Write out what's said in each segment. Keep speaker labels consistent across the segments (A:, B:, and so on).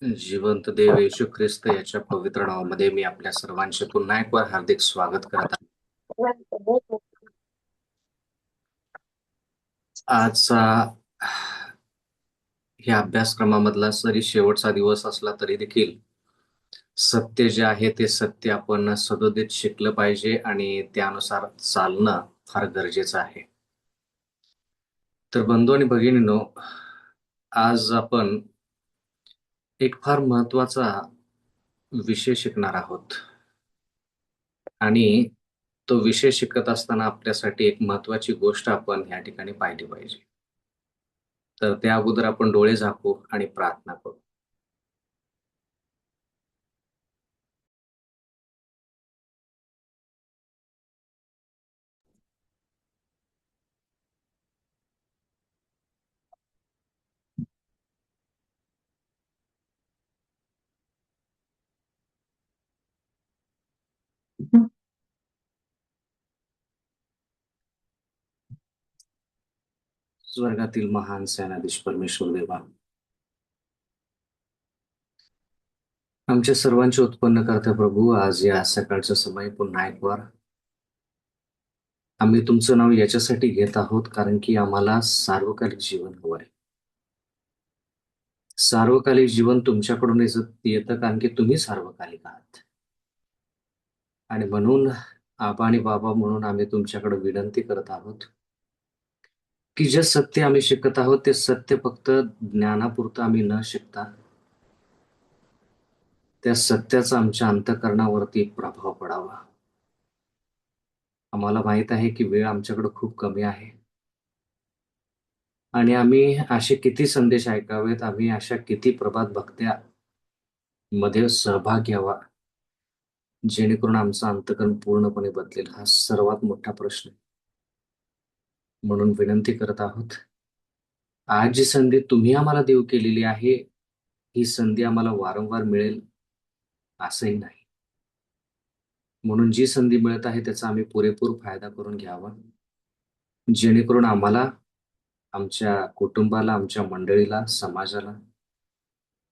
A: जिवंत देव येशू ख्रिस्त याच्या पवित्र नावामध्ये मी आपल्या सर्वांचे पुन्हा एक वार हार्दिक स्वागत करत आहे. आजचा ह्या अभ्यासक्रमामधला जरी शेवटचा दिवस असला तरी देखील सत्य जे आहे ते सत्य आपण सदोदित शिकलं पाहिजे आणि त्यानुसार चालणं फार गरजेचं आहे. तर बंधू आणि भगिनींनो, आज आपण एक फार महत्वाचा विषय शिकणार आहोत आणि तो विषय शिकत असताना आपल्यासाठी एक महत्वाची गोष्ट आपण या ठिकाणी पाहिली पाहिजे. तर त्या अगोदर आपण डोळे झाकू आणि प्रार्थना करू. स्वर्गातील महान सेनाधीश परमेश्वर देवा, आमच्या सर्वांचे उत्पन्न करता प्रभू, आज या सकाळच्या समय पुन्हा एक वार आम्ही तुमचं नाव याच्यासाठी घेत आहोत कारण की आम्हाला सार्वकालिक जीवन हवं आहे. सार्वकालिक जीवन तुमच्याकडून येतं कारण की तुम्ही सार्वकालिक आहात. आणि म्हणून आबा आणि बाबा म्हणून आम्ही तुमच्याकडे विनंती करत आहोत की जे सत्य आम्ही शिकत आहोत ते सत्य फक्त ज्ञानापुरतं आम्ही न शिकता त्या सत्याचा आमच्या अंतःकरणावरती प्रभाव पडावा. आम्हाला माहित आहे की वेळ आमच्याकडे खूप कमी आहे आणि आम्ही असे किती संदेश ऐकावेत, आम्ही अशा किती प्रभात भक्त्या मध्ये सहभाग घ्यावा जेणेकरून आमचं अंतःकरण पूर्णपणे बदलेल, हा सर्वात मोठा प्रश्न आहे. म्हणून विनंती करत आहोत, आज जी संधी तुम्ही आम्हाला देऊ केलेली आहे ही संधी आम्हाला वारंवार मिळेल असंही नाही. म्हणून जी संधी मिळत आहे त्याचा आम्ही पुरेपूर फायदा करून घ्यावा जेणेकरून आम्हाला, आमच्या कुटुंबाला, आमच्या मंडळीला, समाजाला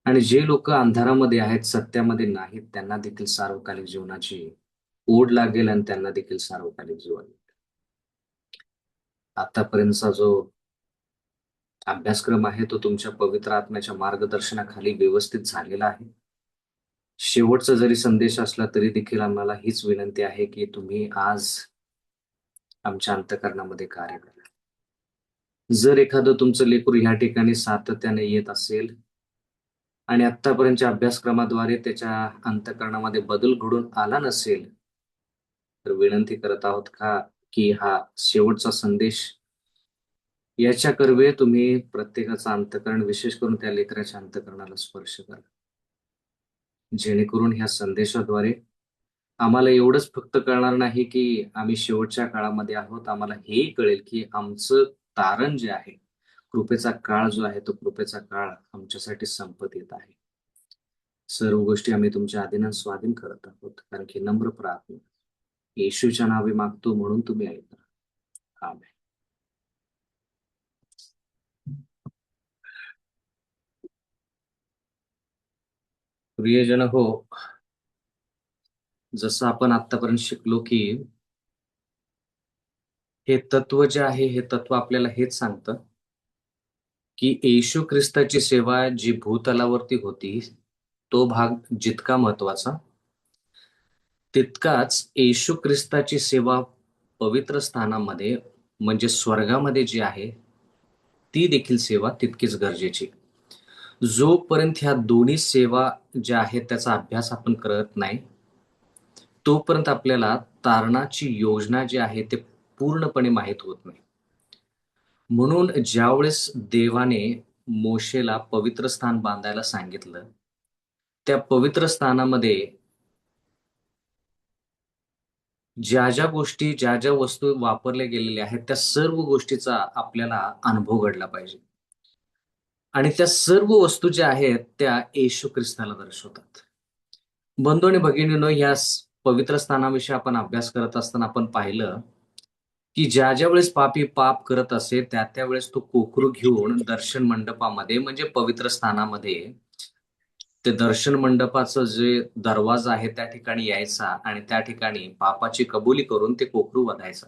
A: आणि जे लोक अंधारामध्ये आहेत, सत्यामध्ये नाहीत, त्यांना देखील सार्वकालिक जीवनाची ओढ लागेल आणि त्यांना देखील सार्वकालिक जीवन. आतापर्यंतचा जो अभ्यासक्रम आहे तो तुमच्या पवित्र आत्म्याच्या मार्गदर्शनाखाली व्यवस्थित झालेला आहे. शेवटचा जरी संदेश असला तरी देखील आम्हाला हीच विनंती आहे की तुम्ही आज आमच्या अंतःकरणामध्ये कार्य करा. जर एखादं तुमचं लेकरू ह्या ठिकाणी सातत्याने येत असेल आणि आतापर्यंतच्या अभ्यासक्रमाद्वारे त्याच्या अंतःकरणामध्ये बदल घडून आला नसेल, तर विनंती करत आहोत का की हा शेवटचा संदेश याच्या कर्वे तुम्ही प्रत्येकाचं अंतःकरण, विशेष करून त्या लेकराच्या अंतःकरणाला स्पर्श करा जेणेकरून ह्या संदेशाद्वारे आम्हाला एवढंच फक्त कळणार नाही की आम्ही शेवटच्या काळामध्ये आहोत, आम्हाला हेही कळेल की आमचं तारण जे आहे, कृपेचा काळ जो आहे, तो कृपेचा काळ आमच्यासाठी संपत येत आहे. सर्व गोष्टी आम्ही तुमच्या अधीनात स्वाधीन करत आहोत कारण की नम्र प्रार्थना येशूच्या नावे मागतो म्हणून तुम्ही ऐका. आमेन. प्रियजन हो, जसं आपण आतापर्यंत शिकलो की हे तत्व जे आहे, हे तत्व आपल्याला हेच सांगतं की येशू ख्रिस्ताची सेवा जी भूतलावरती होती, तो भाग जितका महत्वाचा, तितकाच येशू ख्रिस्ताची सेवा पवित्र स्थानामध्ये म्हणजे स्वर्गामध्ये जी आहे, ती देखील सेवा तितकीच गरजेची. जोपर्यंत ह्या दोन्ही सेवा ज्या आहेत त्याचा अभ्यास आपण करत नाही, तोपर्यंत आपल्याला तारणाची योजना जी आहे ते पूर्णपणे माहीत होत नाही. म्हणून ज्यावेळेस देवाने मोशेला पवित्र स्थान बांधायला सांगितलं, त्या पवित्र स्थानामध्ये ज्या ज्या गोष्टी, ज्या ज्या वस्तू वापरल्या गेलेल्या आहेत, त्या सर्व गोष्टीचा आपल्याला अनुभव घडला पाहिजे आणि त्या सर्व वस्तू ज्या आहेत त्या येशू ख्रिस्ताला दर्शवतात. बंधू आणि भगिनींनो, या पवित्र स्थानाविषयी आपण अभ्यास करत असताना आपण पाहिलं की ज्या ज्या वेळेस पापी पाप करत असे त्या त्यावेळेस तो कोकरू घेऊन दर्शन मंडपामध्ये म्हणजे पवित्र स्थानामध्ये ते दर्शन मंडपाचं जे दरवाजा आहे त्या ठिकाणी यायचा आणि त्या ठिकाणी पापाची कबुली करून ते कोकरू वधायचं.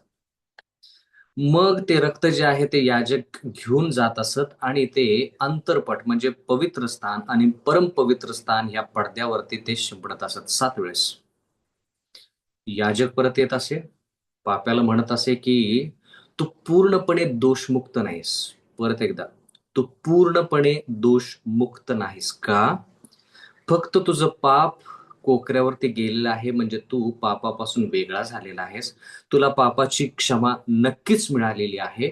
A: मग ते रक्त जे आहे ते याजक घेऊन जात असत आणि ते अंतरपट म्हणजे पवित्र स्थान आणि परमपवित्र स्थान ह्या पडद्यावरती ते शिंपडत असत 7 वेळेस. याजक परत येत असे, पाप्याला म्हणत असे की तू पूर्णपणे दोषमुक्त नाहीस. परत एकदा, तू पूर्णपणे दोषमुक्त नाहीस का? फक्त तुझं पाप कोकऱ्यावरती गेलेलं आहे, म्हणजे तू पापापासून वेगळा झालेला आहेस. तुला पापाची क्षमा नक्कीच मिळालेली आहे.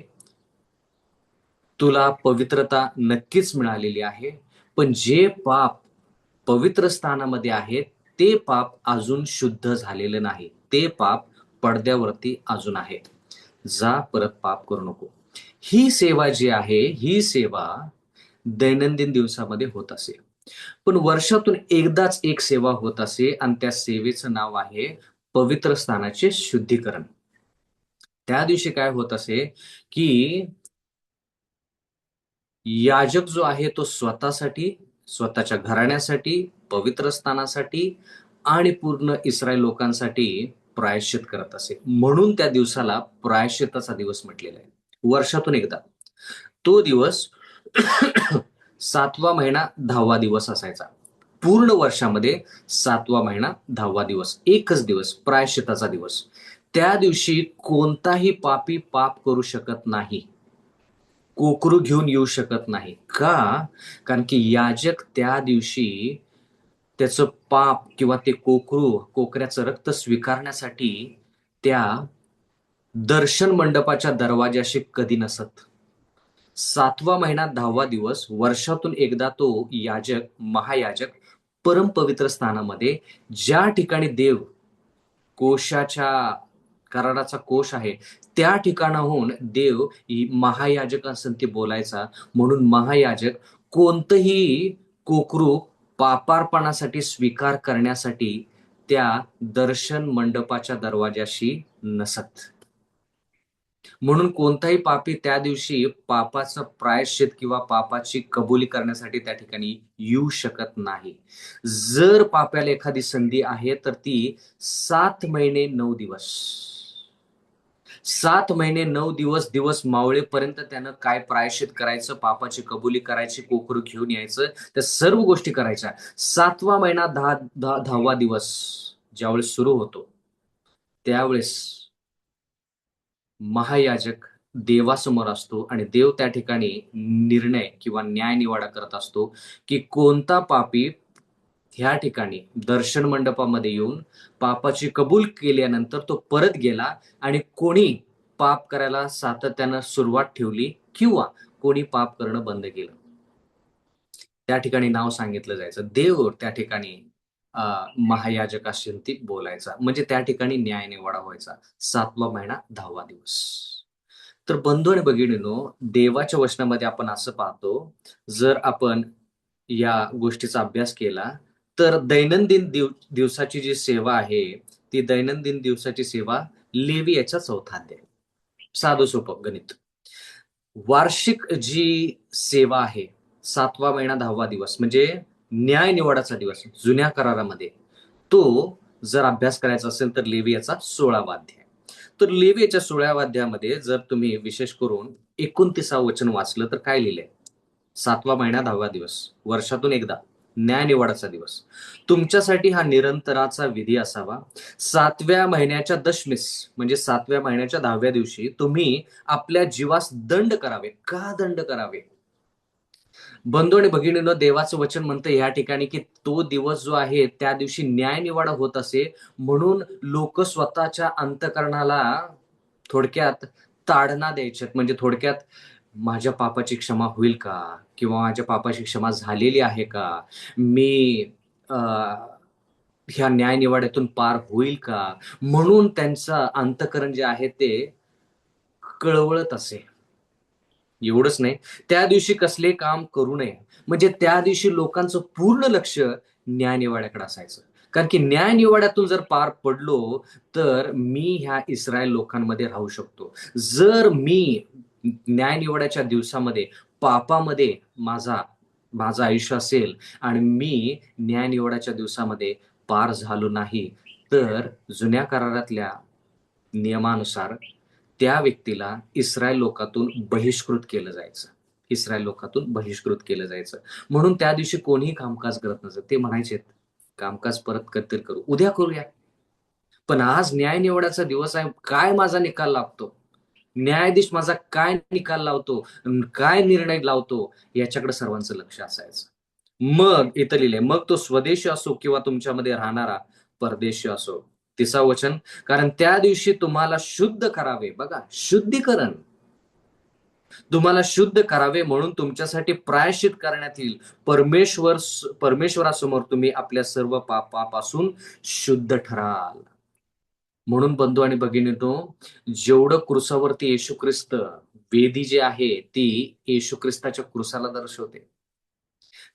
A: तुला पवित्रता नक्कीच मिळालेली आहे. पण जे पाप पवित्र स्थानामध्ये आहे, ते पाप अजून शुद्ध झालेलं नाही. ते पाप पडद्यावरती अजून आहे. जा, परत पाप करू नको. ही सेवा जी आहे, ही सेवा दैनंदिन दिवसामध्ये होत असे. पण वर्षातून एकदाच एक सेवा होत असे आणि त्या सेवेचं नाव आहे पवित्र स्थानाचे शुद्धीकरण. त्या दिवशी काय होत असे की याजक जो आहे तो स्वतःसाठी, स्वतःच्या घराण्यासाठी, पवित्र स्थानासाठी आणि पूर्ण इस्रायल लोकांसाठी प्रायश्चित करत असे. म्हणून त्या दिवसाला प्रायश्चिताचा दिवस म्हटलेला आहे. वर्षातून एकदा. तो दिवस 7वा महिना 10वा दिवस असायचा. पूर्ण वर्षामध्ये 7वा महिना 10वा दिवस, एकच दिवस, प्रायश्चिताचा दिवस. त्या दिवशी कोणताही पापी पाप करू शकत नाही, कोकरू घेऊन येऊ शकत नाही. का? कारण की याजक त्या दिवशी त्याचं पाप किंवा ते कोकऱ्याचं रक्त स्वीकारण्यासाठी त्या दर्शन मंडपाच्या दरवाजाशी कधी नसत. 7वा महिना 10वा दिवस, वर्षातून एकदा तो याजक, महायाजक परमपवित्र स्थानामध्ये, ज्या ठिकाणी देव कोशाच्या कराराचा कोश आहे, त्या ठिकाणाहून देव महायाजकांसंगती बोलायचा. म्हणून महायाजक कोणतंही कोकरू पापार्पणासाठी स्वीकार करण्यासाठी त्या दर्शन मंडपाच्या दरवाजाशी नसत. म्हणून कोणताही पापी त्या दिवशी पापाचं प्रायश्चित किंवा पापाची कबुली करण्यासाठी त्या ठिकाणी येऊ शकत नाही. जर पाप्याला एखादी संधी आहे तर ती 7 महिने 9 दिवस, 7 महिने 9 दिवस, दिवस मावळेपर्यंत त्यानं काय प्रायश्चित करायचं, पापाची कबुली करायची, कोकरू घेऊन यायचं, त्या सर्व गोष्टी करायच्या. 7वा महिना 10वा दिवस ज्यावेळेस सुरू होतो, त्यावेळेस महायाजक देवासमोर असतो आणि देव त्या ठिकाणी निर्णय किंवा न्याय निवाडा करत असतो की कोणता पापी ह्या ठिकाणी दर्शन मंडपामध्ये येऊन पापाची कबूल केल्यानंतर तो परत गेला आणि कोणी पाप करायला सातत्यानं सुरुवात ठेवली किंवा कोणी पाप करणं बंद केलं, त्या ठिकाणी नाव सांगितलं जायचं. देव त्या ठिकाणी महायाजकाशी ती बोलायचा, म्हणजे त्या ठिकाणी न्याय निवाडा व्हायचा. 7वा महिना 10वा दिवस. तर बंधू आणि भगिनींनो, देवाच्या वचनामध्ये आपण असं पाहतो, जर आपण या गोष्टीचा अभ्यास केला तर दैनंदिन दिवसाची जी सेवा आहे, ती दैनंदिन दिवसाची सेवा लेवी याचा 4था अध्याय. साधं सोपं गणित. वार्षिक जी सेवा आहे, 7वा महिना 10वा दिवस म्हणजे न्याय निवाडाचा दिवस जुन्या करारामध्ये, तो जर अभ्यास करायचा असेल तर लेवी याचा 16वा अध्याय. तर लेवी याच्या 16व्या अध्यायामध्ये जर तुम्ही विशेष करून 29व वचन वाचलं तर काय लिहिलंय? 7वा महिना 10वा दिवस, वर्षातून एकदा, न्याय निवाडाचा दिवस. तुमच्यासाठी हा निरंतराचा विधी असावा. 7व्या महिन्याच्या दशमीस म्हणजे 7व्या महिन्याच्या 10व्या दिवशी तुम्ही आपल्या जीवास दंड करावे. का दंड करावे? बंधू आणि भगिनींनो, देवाचं वचन म्हणतं या ठिकाणी की तो दिवस जो आहे त्या दिवशी न्याय निवाडा होत असे, म्हणून लोक स्वतःच्या अंतकरणाला थोडक्यात ताडना द्यायच्यात. म्हणजे थोडक्यात, माझ्या पापाची क्षमा होईल का, किंवा माझ्या पापाची क्षमा झालेली आहे का, मी ह्या न्याय निवाड्यातून पार होईल का, म्हणून त्यांचं अंतकरण जे आहे ते कळवळत असे. एवढंच नाही, त्या दिवशी कसले काम करू नये, म्हणजे त्या दिवशी लोकांचं पूर्ण लक्ष न्याय निवाड्याकडे असायचं. कारण की न्याय निवाड्यातून जर पार पडलो तर मी ह्या इस्रायल लोकांमध्ये राहू शकतो. जर मी न्याय निवाड्याच्या दिवसामध्ये पापामध्ये माझा माझं आयुष्य असेल आणि मी न्यायनिवाड्याच्या दिवसामध्ये पार झालो नाही, तर जुन्या करारातल्या नियमानुसार त्या व्यक्तीला इस्रायल लोकातून बहिष्कृत केलं जायचं. इस्रायल लोकातून बहिष्कृत केलं जायचं. म्हणून त्या दिवशी कोणीही कामकाज करत नसत. ते म्हणायचे, कामकाज परत कधीतरी करू, उद्या करूया. पण आज न्यायनिवाड्याचा दिवस आहे, काय माझा निकाल लागतो, न्यायाधीश माझा काय निकाल लावतो, काय निर्णय लावतो, याच्याकडे सर्वांचं लक्ष असायचं. मग इथं लिहिलंय, मग तो स्वदेशी असो किंवा तुमच्यामध्ये राहणारा परदेशी असो. 30 वचन, कारण त्या दिवशी तुम्हाला शुद्ध करावे. बघा, शुद्धीकरण, तुम्हाला शुद्ध करावे म्हणून तुमच्यासाठी प्रायश्चित करण्यात येईल. परमेश्वरासमोर तुम्ही आपल्या सर्व पापापासून शुद्ध ठराल. म्हणून बंधू आणि भगिनींनो, जेवढं क्रुसावरती येशू ख्रिस्त, वेदी जी आहे ती येशू ख्रिस्ताच्या क्रुसाला दर्शवते.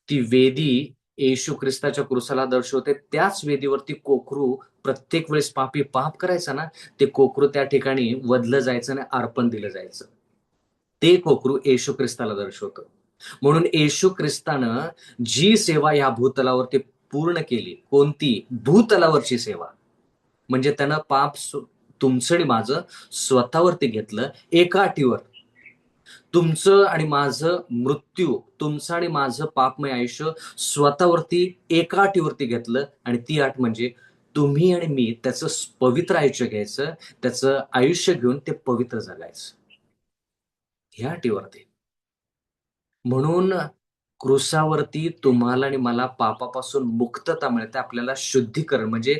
A: ती वेदी येशू ख्रिस्ताच्या क्रुसाला दर्शवते. त्याच वेदीवरती कोकरू प्रत्येक वेळेस पापी पाप करायचा ना, ते कोकरू त्या ठिकाणी वधलं जायचं आणि अर्पण दिलं जायचं. ते कोकरू येशू ख्रिस्ताला दर्शवतं. म्हणून येशू ख्रिस्तानं जी सेवा या भूतलावरती पूर्ण केली, कोणती? भूतलावरची सेवा. म्हणजे त्यानं पाप तुमचं आणि माझं स्वतःवरती घेतलं एका अटीवर. तुमचं आणि माझं मृत्यू, तुमचं आणि माझं पापमय आयुष्य स्वतःवरती एका अटीवरती घेतलं, आणि ती अट म्हणजे तुम्ही आणि मी त्याचं पवित्र आयुष्य घ्यायचं, त्याचं आयुष्य घेऊन ते पवित्र जगायचं, ह्या अटीवरती. म्हणून क्रुसावरती तुम्हाला आणि मला पापापासून मुक्तता मिळते, आपल्याला शुद्धीकरण म्हणजे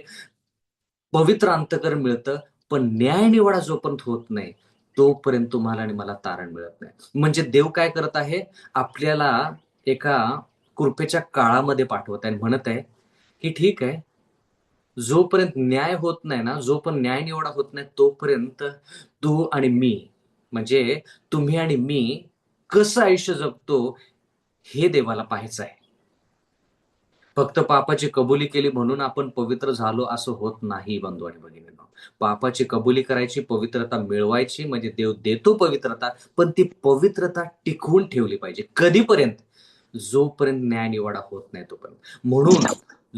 A: पवित्र अंतःकरण मिळतं. पण न्यायनिवाडा जोपर्यंत होत नाही, तोपर्यंत तुम्हाला आणि मला तारण मिळत नाही. म्हणजे देव काय करत आहे, आपल्याला एका कृपेच्या काळामध्ये पाठवत आहे, म्हणत आहे की ठीक आहे, जोपर्यंत न्याय होत नाही ना, जोपर्यंत न्यायनिवाडा होत नाही, तोपर्यंत तू आणि मी, म्हणजे तुम्ही आणि मी कसं आयुष्य जगतो हे देवाला पाहायचं आहे. फक्त पापाची कबुली केली म्हणून आपण पवित्र झालो असं होत नाही बंधू आणि भगिनींनो. पापाची कबुली करायची, पवित्रता मिळवायची, म्हणजे देव देतो पवित्रता, पण ती पवित्रता टिकवून ठेवली पाहिजे. कधीपर्यंत? जोपर्यंत न्यायनिवाडा होत नाही तोपर्यंत. म्हणून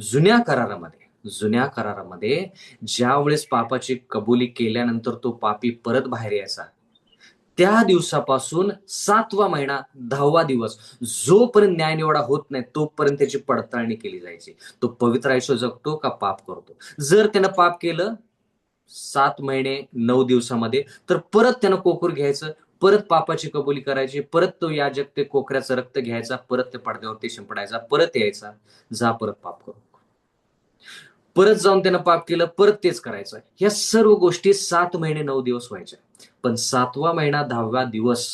A: जुन्या करारामध्ये ज्या वेळेस पापाची कबुली केल्यानंतर तो पापी परत बाहेर यायचा, त्या दिवसापासून 7वा महिना 10वा दिवस, जोपर्यंत न्यायनिवाडा होत नाही तोपर्यंत त्याची पडताळणी केली जायची. तो पवित्र आयुष्य जगतो का पाप करतो. जर त्यानं पाप केलं 7 महिने 9 दिवसामध्ये, तर परत त्यानं कोकूर घ्यायचं, परत पापाची कबुली करायची, परत तो याजक ते कोकऱ्याचं रक्त घ्यायचा, परत ते पडद्यावरती शिंपडायचा, परत यायचा, जा परत पाप करू. परत जाऊन त्यानं पाप केलं, परत तेच करायचं. ह्या सर्व गोष्टी 7 महिने 9 दिवस व्हायच्या. पण 7वा महिना 10वा दिवस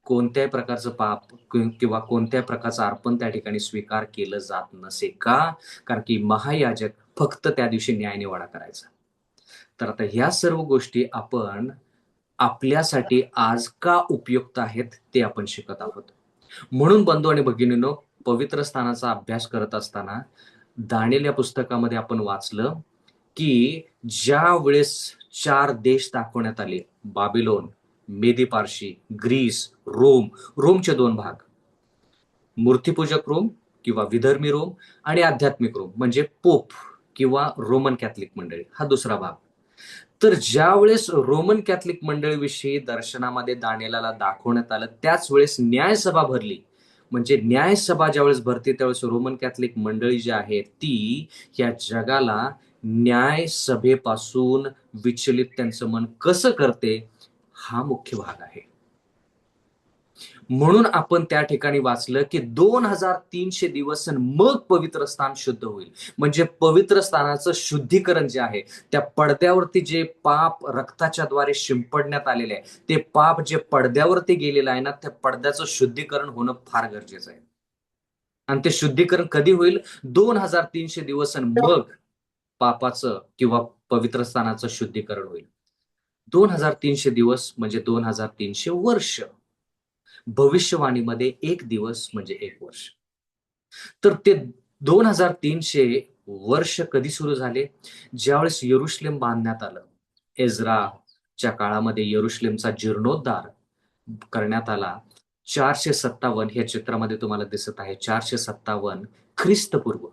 A: कोणत्याही प्रकारचं पाप किंवा कोणत्याही प्रकारचं अर्पण त्या ठिकाणी स्वीकार केलं जात नसे. का? कारण की महायाजक फक्त त्या दिवशी न्यायनिवाडा करायचा. तर आता ह्या सर्व गोष्टी आपण आपल्यासाठी आज का उपयुक्त आहेत ते आपण शिकत आहोत. म्हणून बंधू आणि भगिनींनो, पवित्र स्थानाचा अभ्यास करत असताना दानिएल या पुस्तकामध्ये आपण वाचलं की ज्या वेळेस 4 देश दाखवण्यात आले, बाबिलोन, मेदी पारशी, ग्रीस, रोम, रोमचे 2 भाग, मूर्तिपूजक रोम किंवा विधर्मी रोम आणि आध्यात्मिक रोम म्हणजे पोप किंवा रोमन कॅथलिक मंडळी, हा दुसरा भाग. तर ज्या वेळेस रोमन कॅथलिक मंडळीविषयी दर्शनामध्ये दानिएलाला दाखवण्यात आलं, त्याच वेळेस न्यायसभा भरली. म्हणजे न्यायसभा ज्यावेळेस भरते त्यावेळेस रोमन कॅथलिक मंडळी जी आहे ती या जगाला न्यायसभेपासून विचलित त्यांचं मन कसं करते, हा मुख्य भाग आहे. म्हणून आपण त्या ठिकाणी वाचलं की 2300 दिवस मग पवित्र स्थान शुद्ध होईल. म्हणजे पवित्र स्थानाचं शुद्धीकरण जे आहे, त्या पडद्यावरती जे पाप रक्ताच्या द्वारे शिंपडण्यात आलेले आहे, ते पाप जे पडद्यावरती गेलेलं आहे ना, त्या पडद्याचं शुद्धीकरण होणं फार गरजेचं आहे. आणि ते शुद्धीकरण कधी होईल? 2300 दिवस मग पापाचं किंवा पवित्र स्थानाचं शुद्धीकरण होईल. 2300 दिवस म्हणजे 2300 वर्ष. भविष्यवाणीमध्ये 1 दिवस म्हणजे 1 वर्ष. तर ते 2300 वर्ष कधी सुरू झाले? ज्यावेळेस यरुशलेम बांधण्यात आलं. एज्राच्या काळामध्ये यरुशलेमचा जीर्णोद्धार करण्यात आला. 457 ह्या चित्रामध्ये तुम्हाला दिसत आहे 457 ख्रिस्तपूर्व.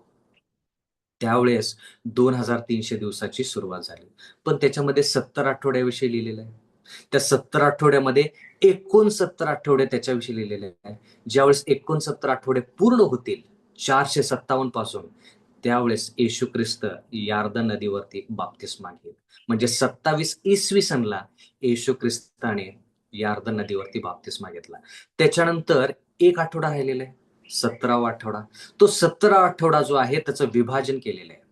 A: त्यावेळेस 2300 दिवसाची सुरुवात झाली. पण त्याच्यामध्ये 70 आठवड्याविषयी लिहिलेलं आहे. त्या 70 आठवड्यामध्ये 69 आठवडे त्याच्याविषयी लिहिलेले आहे. ज्यावेळेस 69 आठवडे पूर्ण होतील 457 पासून, त्यावेळेस येशू ख्रिस्त यार्दन नदीवरती बाप्तिस्मा घेईल. म्हणजे 27 इसवी सनला येशू ख्रिस्ताने यार्दन नदीवरती बाप्तिस्मा घेतला. त्याच्यानंतर एक आठवडा राहिलेला आहे, 17वा आठवडा. तो 17 आठवडा जो आहे त्याचं विभाजन केलेलं आहे.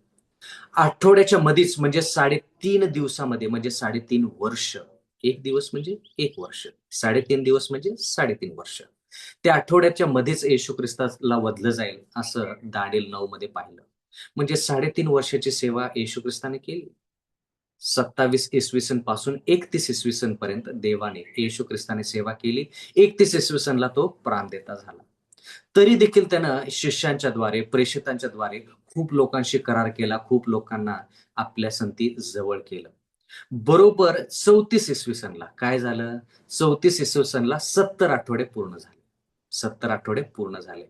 A: आठवड्याच्या मधीच म्हणजे 3.5 दिवसामध्ये, म्हणजे 3.5 वर्ष. एक दिवस म्हणजे एक वर्ष, 3.5 दिवस म्हणजे 3.5 वर्ष. त्या आठवड्याच्या मध्येच येशू ख्रिस्ताला वधलं जाईल असं दानिएल 9 मध्ये पाहिलं. म्हणजे 3.5 वर्षाची सेवा येशू ख्रिस्ताने केली. 27 इसवी सन पासून 31 इसवी सन पर्यंत देवाने, येशू ख्रिस्ताने सेवा केली. 31 इसवी सनला तो प्राणदेता झाला. तरी देखील त्यानं शिष्यांच्या द्वारे, प्रेषितांच्या द्वारे खूप लोकांशी करार केला, खूप लोकांना आपल्या संगती जवळ केलं. बरोबर 34 इसवी सनला काय झालं? 34 इसवी सनला 70 आठवडे पूर्ण झाले. 70 आठवडे पूर्ण झाले.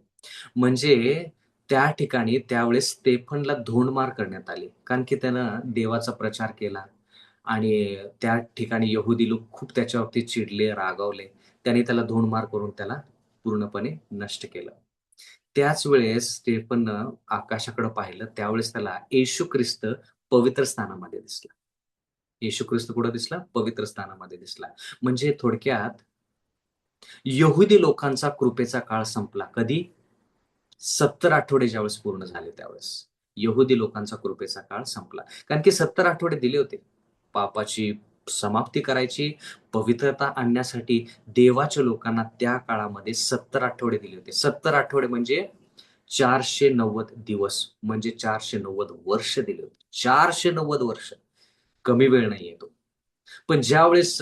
A: म्हणजे त्या ठिकाणी त्यावेळेस स्तेफनला धोंडमार करण्यात आली. कारण की त्यानं देवाचा प्रचार केला आणि त्या ठिकाणी यहुदी लोक खूप त्याच्यावरती चिडले, रागावले. त्याने त्याला धोंडमार करून त्याला पूर्णपणे नष्ट केलं. त्याच वेळेस स्टेफननं आकाशाकडे पाहिलं, त्यावेळेस त्याला येशू ख्रिस्त पवित्र स्थानामध्ये दिसला. येशू ख्रिस्त कुठं दिसला? पवित्र स्थानामध्ये दिसला. म्हणजे थोडक्यात यहुदी लोकांचा कृपेचा काळ संपला. कधी? 70 आठवडे ज्यावेळेस पूर्ण झाले त्यावेळेस. यहुदी लोकांचा कृपेचा काळ संपला. कारण की 70 आठवडे दिले होते. पापाची समाप्ती करायची, पवित्रता आणण्यासाठी देवाच्या लोकांना त्या काळामध्ये 70 आठवडे दिले होते. 70 आठवडे म्हणजे 490 दिवस, म्हणजे 490 वर्ष दिले होते. 490 वर्ष. कमी वेळ नाहीये तो. पण ज्यावेळेस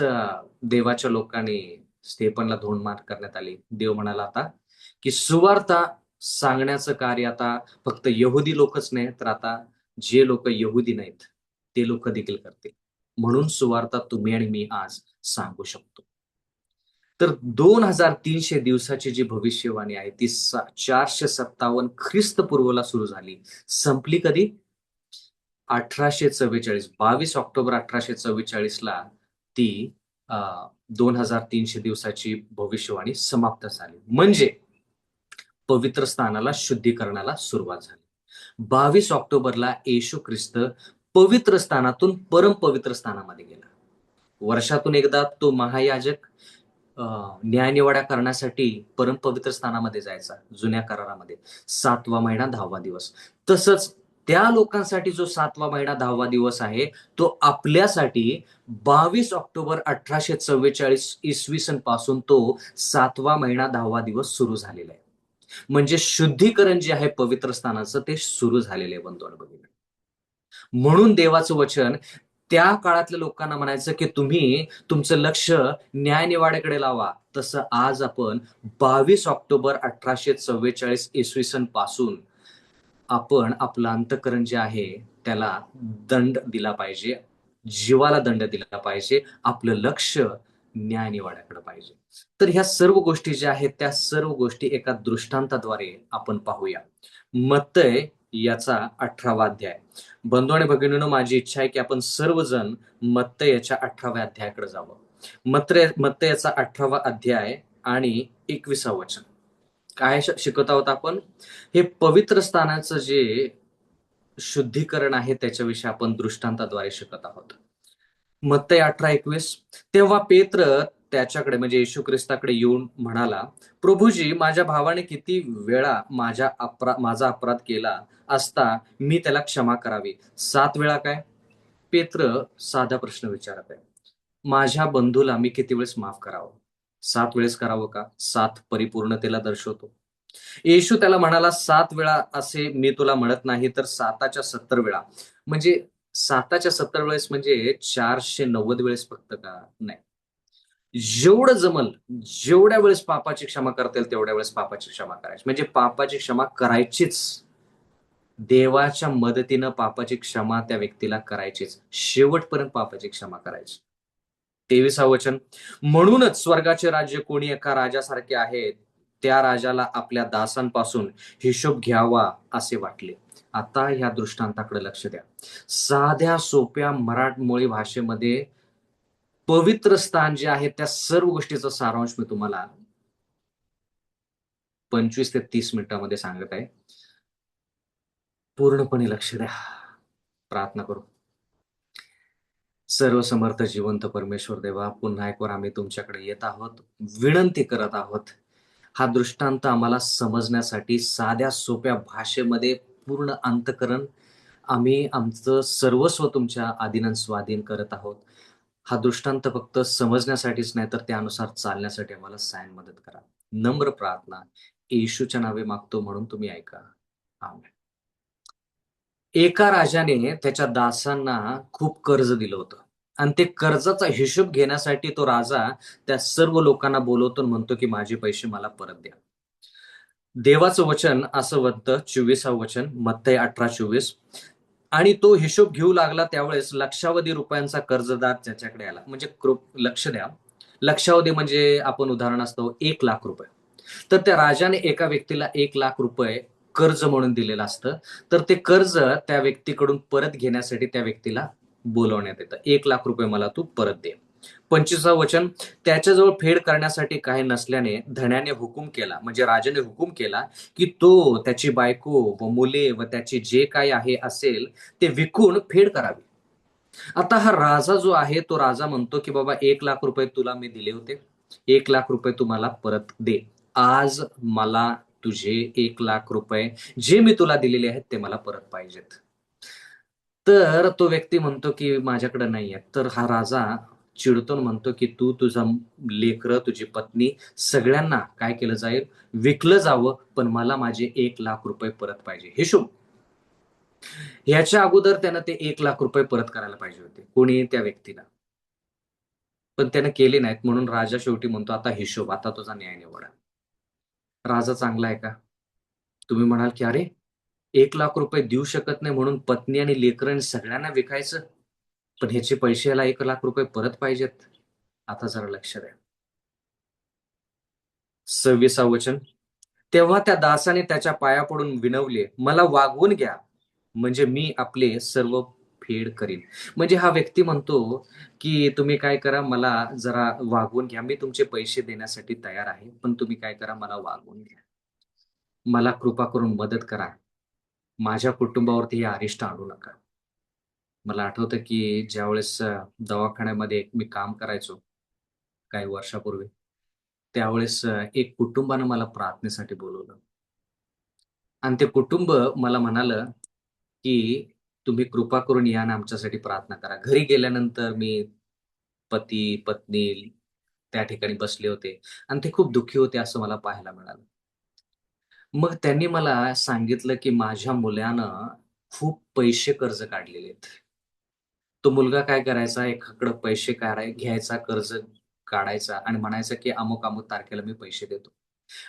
A: देवाच्या लोकांनी स्तेफनला धोंडमार करण्यात आली, देव म्हणाला आता की सुवार्ता सांगण्याचं कार्य आता फक्त यहुदी लोकच नाही, तर आता जे लोक यहुदी नाहीत ते लोक देखील करतील. म्हणून सुवार्ता तुम्ही आणि मी आज सांगू शकतो. तर 2300 दिवसाची जी भविष्यवाणी आहे ती 457 ख्रिस्तपूर्वला सुरू झाली. संपली कधी? 1844, 22 ऑक्टोबर 1844 ला ती 2300 दिवसाची भविष्यवाणी समाप्त झाली. म्हणजे पवित्र स्थानाला, शुद्धीकरणाला सुरुवात झाली. 22 ऑक्टोबरला येशू ख्रिस्त पवित्र स्थानातून परमपवित्र स्थानामध्ये गेला. वर्षातून एकदा तो महायाजक न्यायनिवाडा करण्यासाठी परमपवित्र स्थानामध्ये जायचा जुन्या करारामध्ये. 7वा महिना 10वा दिवस. तसंच त्या लोकांसाठी जो 7वा महिना 10वा दिवस आहे तो आपल्यासाठी 22 ऑक्टोबर 1844 इसवी सन पासून तो 7वा महिना 10वा दिवस सुरू झालेला आहे. म्हणजे शुद्धीकरण जे आहे पवित्र स्थानाचं ते सुरू झालेलं आहे बंधू आणि भगिनी. म्हणून देवाचं वचन त्या काळातल्या लोकांना म्हणायचं की तुम्ही तुमचं लक्ष न्यायनिवाड्याकडे लावा. तसं आज आपण 22 ऑक्टोबर 1844 इसवी सन पासून आपण आपलं अंतःकरण जे आहे त्याला दंड दिला पाहिजे, जीवाला दंड दिला पाहिजे, आपलं लक्ष न्यायनिवाड्याकडे पाहिजे. तर ह्या सर्व गोष्टी ज्या आहेत त्या सर्व गोष्टी एका दृष्टांताद्वारे आपण पाहूया. मत्तय याचा 18वा अध्याय. बंधू आणि भगिनींनो, माझी इच्छा आहे की आपण सर्वजण मत्तयाच्या 18व्या अध्यायाकडे जावं. मत्तयाचा 18वा अध्याय आणि 21वं वचन. काय शिकत आहोत आपण? हे पवित्र स्थानाचं जे शुद्धीकरण आहे त्याच्याविषयी आपण दृष्टांताद्वारे शिकत आहोत. मत्तय 18:21. तेव्हा पेत्र त्याच्याकडे म्हणजे येशू ख्रिस्ताकडे येऊन म्हणाला, प्रभूजी, माझ्या भावाने किती वेळा माझा अपराध केला असता मी त्याला क्षमा करावी? 7 वेळा काय? पेत्र साधा प्रश्न विचारत आहे. माझ्या बंधूला मी किती वेळेस माफ करावं? 7 वेळेस करावं का? 7 परिपूर्णतेला दर्शवतो. येशू त्याला म्हणाला, 7 वेळा असे मी तुला म्हणत नाही, तर 7च्या 70 वेळा. म्हणजे 7च्या 70 वेळेस म्हणजे 490 वेळेस फक्त का? नाही. जेवढं जमल, जेवढ्या वेळेस पापाची क्षमा करता येईल तेवढ्या वेळेस पापाची क्षमा करायची. म्हणजे पापाची क्षमा करायचीच. देवाच्या मदतीनं पापाची क्षमा त्या व्यक्तीला करायचीच. शेवटपर्यंत पापाची क्षमा करायची. 23 वचन, म्हणूनच स्वर्गाचे राज्य कोणी एका राजासारखे आहे, त्या राजाला आपल्या दासांपासून हिशोब घ्यावा असे वाटले. आता ह्या दृष्टांताकडे लक्ष द्या. साध्या सोप्या मराठमोळी भाषेमध्ये पवित्र स्थान जे आहे त्या सर्व गोष्टीचा सारांश मी तुम्हाला 25 ते 30 मिनिटांमध्ये सांगत आहे. पूर्णपणे लक्ष द्या. प्रार्थना करू. सर्व समर्थ जिवंत परमेश्वर देवा, पुन्हा एक वार आम्ही तुमच्याकडे येत आहोत, विनंती करत आहोत. हा दृष्टांत आम्हाला समजण्यासाठी साध्या सोप्या भाषेमध्ये पूर्ण अंतःकरण आम्ही आमचं सर्वस्व तुमच्या अधीन स्वाधीन करत आहोत. हा दृष्टांत फक्त समजण्यासाठीच नाही तर त्यानुसार चालण्यासाठी आम्हाला सायन मदत करा. नम्र प्रार्थना येशूच्या नावे मागतो, म्हणून तुम्ही ऐका. आमेन. एका राजाने त्याच्या दासांना खूप कर्ज दिलं होतं आणि ते कर्जाचा हिशोब घेण्यासाठी तो राजा त्या सर्व लोकांना बोलवतो आणि म्हणतो की माझे पैसे मला परत द्या. देवाचं वचन असं म्हणतं, 24 वचन, मत्तई 18:24, आणि तो हिशोब घेऊ लागला त्यावेळेस लक्षावधी रुपयांचा कर्जदार त्याच्याकडे आला. म्हणजे लक्ष द्या, लक्षावधी म्हणजे आपण उदाहरण असतो 1,00,000 रुपये. तर त्या राजाने एका व्यक्तीला 1,00,000 रुपये कर्ज म्हणून दिलेलं असतं. तर ते कर्ज त्या व्यक्तीकडून परत घेण्यासाठी त्या व्यक्तीला बोलवण्यात येतं. 1,00,000 रुपये मला तू परत दे. 25 वचन, त्याच्याजवळ फेड करण्यासाठी काही नसल्याने धण्याने हुकूम केला, म्हणजे राजाने हुकूम केला की तो, त्याची बायको व मुले व त्याचे जे काही आहे असेल ते विकून फेड करावी. आता हा राजा जो आहे तो राजा म्हणतो की बाबा 1,00,000 रुपये तुला मी दिले होते, 1,00,000 रुपये तू मला परत दे. आज मला तुझे 1,00,000 रुपये जे मी तुला दिलेले आहेत ते मला परत पाहिजेत. तर तो व्यक्ती म्हणतो की माझ्याकडे नाही आहेत. तर हा राजा चिडतो आणि म्हणतो की तू, तुझा लेकरं, तुझी पत्नी सगळ्यांना काय केलं जाईल? विकलं जावं, पण मला माझे 1,00,000 रुपये परत पाहिजे. हिशोब. ह्याच्या अगोदर त्यानं ते 1,00,000 रुपये परत करायला पाहिजे होते. कोणी? त्या व्यक्तीला. पण त्यानं केले नाहीत, म्हणून राजा शेवटी म्हणतो आता हिशोब, आता तुझा न्याय निवडा. राजा चांगला आहे का? तुम्ही म्हणाल की अरे, 1,00,000 रुपये देऊ शकत नाही म्हणून पत्नी आणि लेकरं सगळ्यांना विकायचं? पण ह्याचे पैसे याला 1,00,000 रुपये परत पाहिजेत. आता जरा लक्ष द्या. 26 वचन, तेव्हा त्या दासाने त्याच्या पाया पडून विनवले, मला वागवून घ्या, म्हणजे मी आपले सर्व फेड करीन. म्हणजे हा व्यक्ती म्हणतो की तुम्ही काय करा, मला जरा वागवून घ्या, मी तुमचे पैसे देण्यासाठी तयार आहे, पण तुम्ही काय करा, मला वागवून घ्या, मला कृपा करून मदत करा, माझ्या कुटुंबावरती हे अरिष्ट आणू नका. मला आठवतं की ज्यावेळेस दवाखान्यामध्ये मी काम करायचो काही वर्षापूर्वी, त्यावेळेस एक कुटुंबानं मला प्रार्थनेसाठी बोलवलं आणि ते कुटुंब मला म्हणालं, की तुम्ही कृपा करून या आणि आमच्यासाठी प्रार्थना करा. घरी गेल्यानंतर मी पती, पत्नी त्या ठिकाणी बसले होते आणि ते खूप दुःखी होते असं मला पाहायला मिळालं. मग त्यांनी मला सांगितलं, की माझ्या मुलानं खूप पैसे कर्ज काढलेले आहेत. तो मुलगा काय करायचा, एकाकडं पैसे घ्यायचा, कर्ज काढायचा आणि म्हणायचा, की अमुक-अमुक तारखेला मी पैसे देतो.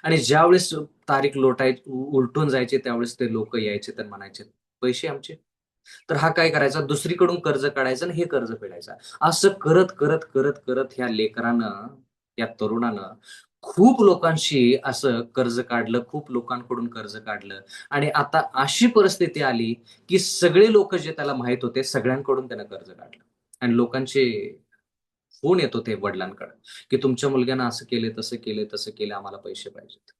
A: आणि ज्यावेळेस तारीख उलटून जायची त्यावेळेस ते लोकं यायचे तर म्हणायचे, "पैसे आमचे?" तर हा काय करायचा, दुसरीकडून कर्ज काढायचा आणि हे कर्ज फेडायचा. असं करत, करत, करत, करत ह्या लेकरानं, या तरुणानं खूप लोकांशी असं कर्ज काढलं, खूप लोकांकडून कर्ज काढलं आणि आता अशी परिस्थिती आली, की सगळे लोकं जे त्याला माहीत होते, सगळ्यांकडून त्यानं कर्ज काढलं आणि लोकांचे फोन येत होते वडिलांकडे, की तुमच्या मुलग्यानं असं केलंय, तसं केलंय, तसं केलंय, आम्हाला पैसे पाहिजेत.